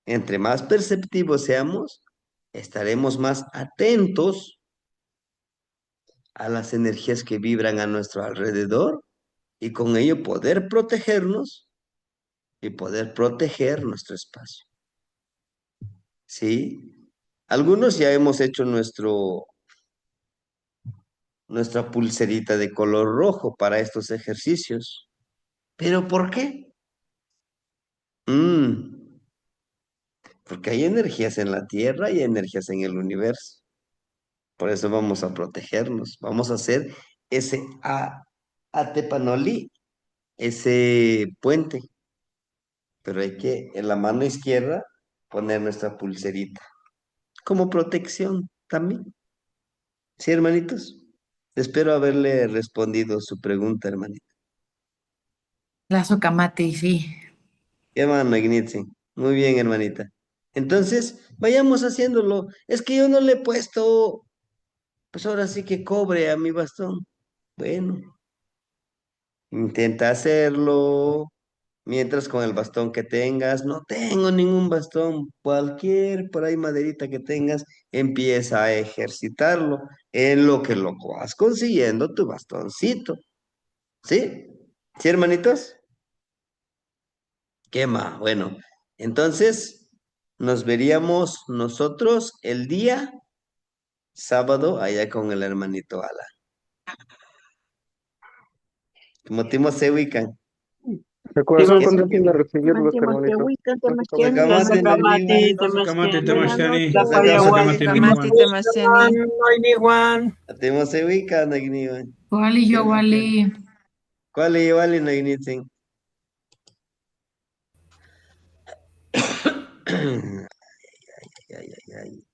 Entre más perceptivos seamos, estaremos más atentos a las energías que vibran a nuestro alrededor y con ello poder protegernos y poder proteger nuestro espacio. ¿Sí? Algunos ya hemos hecho nuestra pulserita de color rojo para estos ejercicios. ¿Pero por qué? Porque hay energías en la Tierra y energías en el universo. Por eso vamos a protegernos. Vamos a hacer ese Atepanolí, ese puente. Pero hay que en la mano izquierda poner nuestra pulserita como protección también. ¿Sí, hermanitos? Espero haberle respondido su pregunta, hermanito. La socamate, sí. Qué mano, Ignitzi. Muy bien, hermanita. Entonces, vayamos haciéndolo. Es que yo no le he puesto, pues ahora sí que cobre a mi bastón. Bueno, intenta hacerlo. Mientras con el bastón que tengas, no tengo ningún bastón, cualquier por ahí maderita que tengas, empieza a ejercitarlo en lo que lo vas consiguiendo tu bastoncito. ¿Sí? ¿Sí, hermanitos? ¿Qué más? Bueno, entonces nos veríamos nosotros el día sábado allá con el hermanito Ala. Como Timo se ubican. De corazón ¿Qué? con Dios de recibirlo, Mantimos que hermanito. huican, No te tomes Temastiani, como La Sacamate, sacamati, Nagniwan. buenas tamastiani, noches. la Gracias, Sacamate, Samati Sacamate. Tamasiani. No Juan. Timo se ubican, Nagniwan. Wally, yo, Wally. ¿Cuál es igual en Nagniwan? Ay, ay, ay, ay.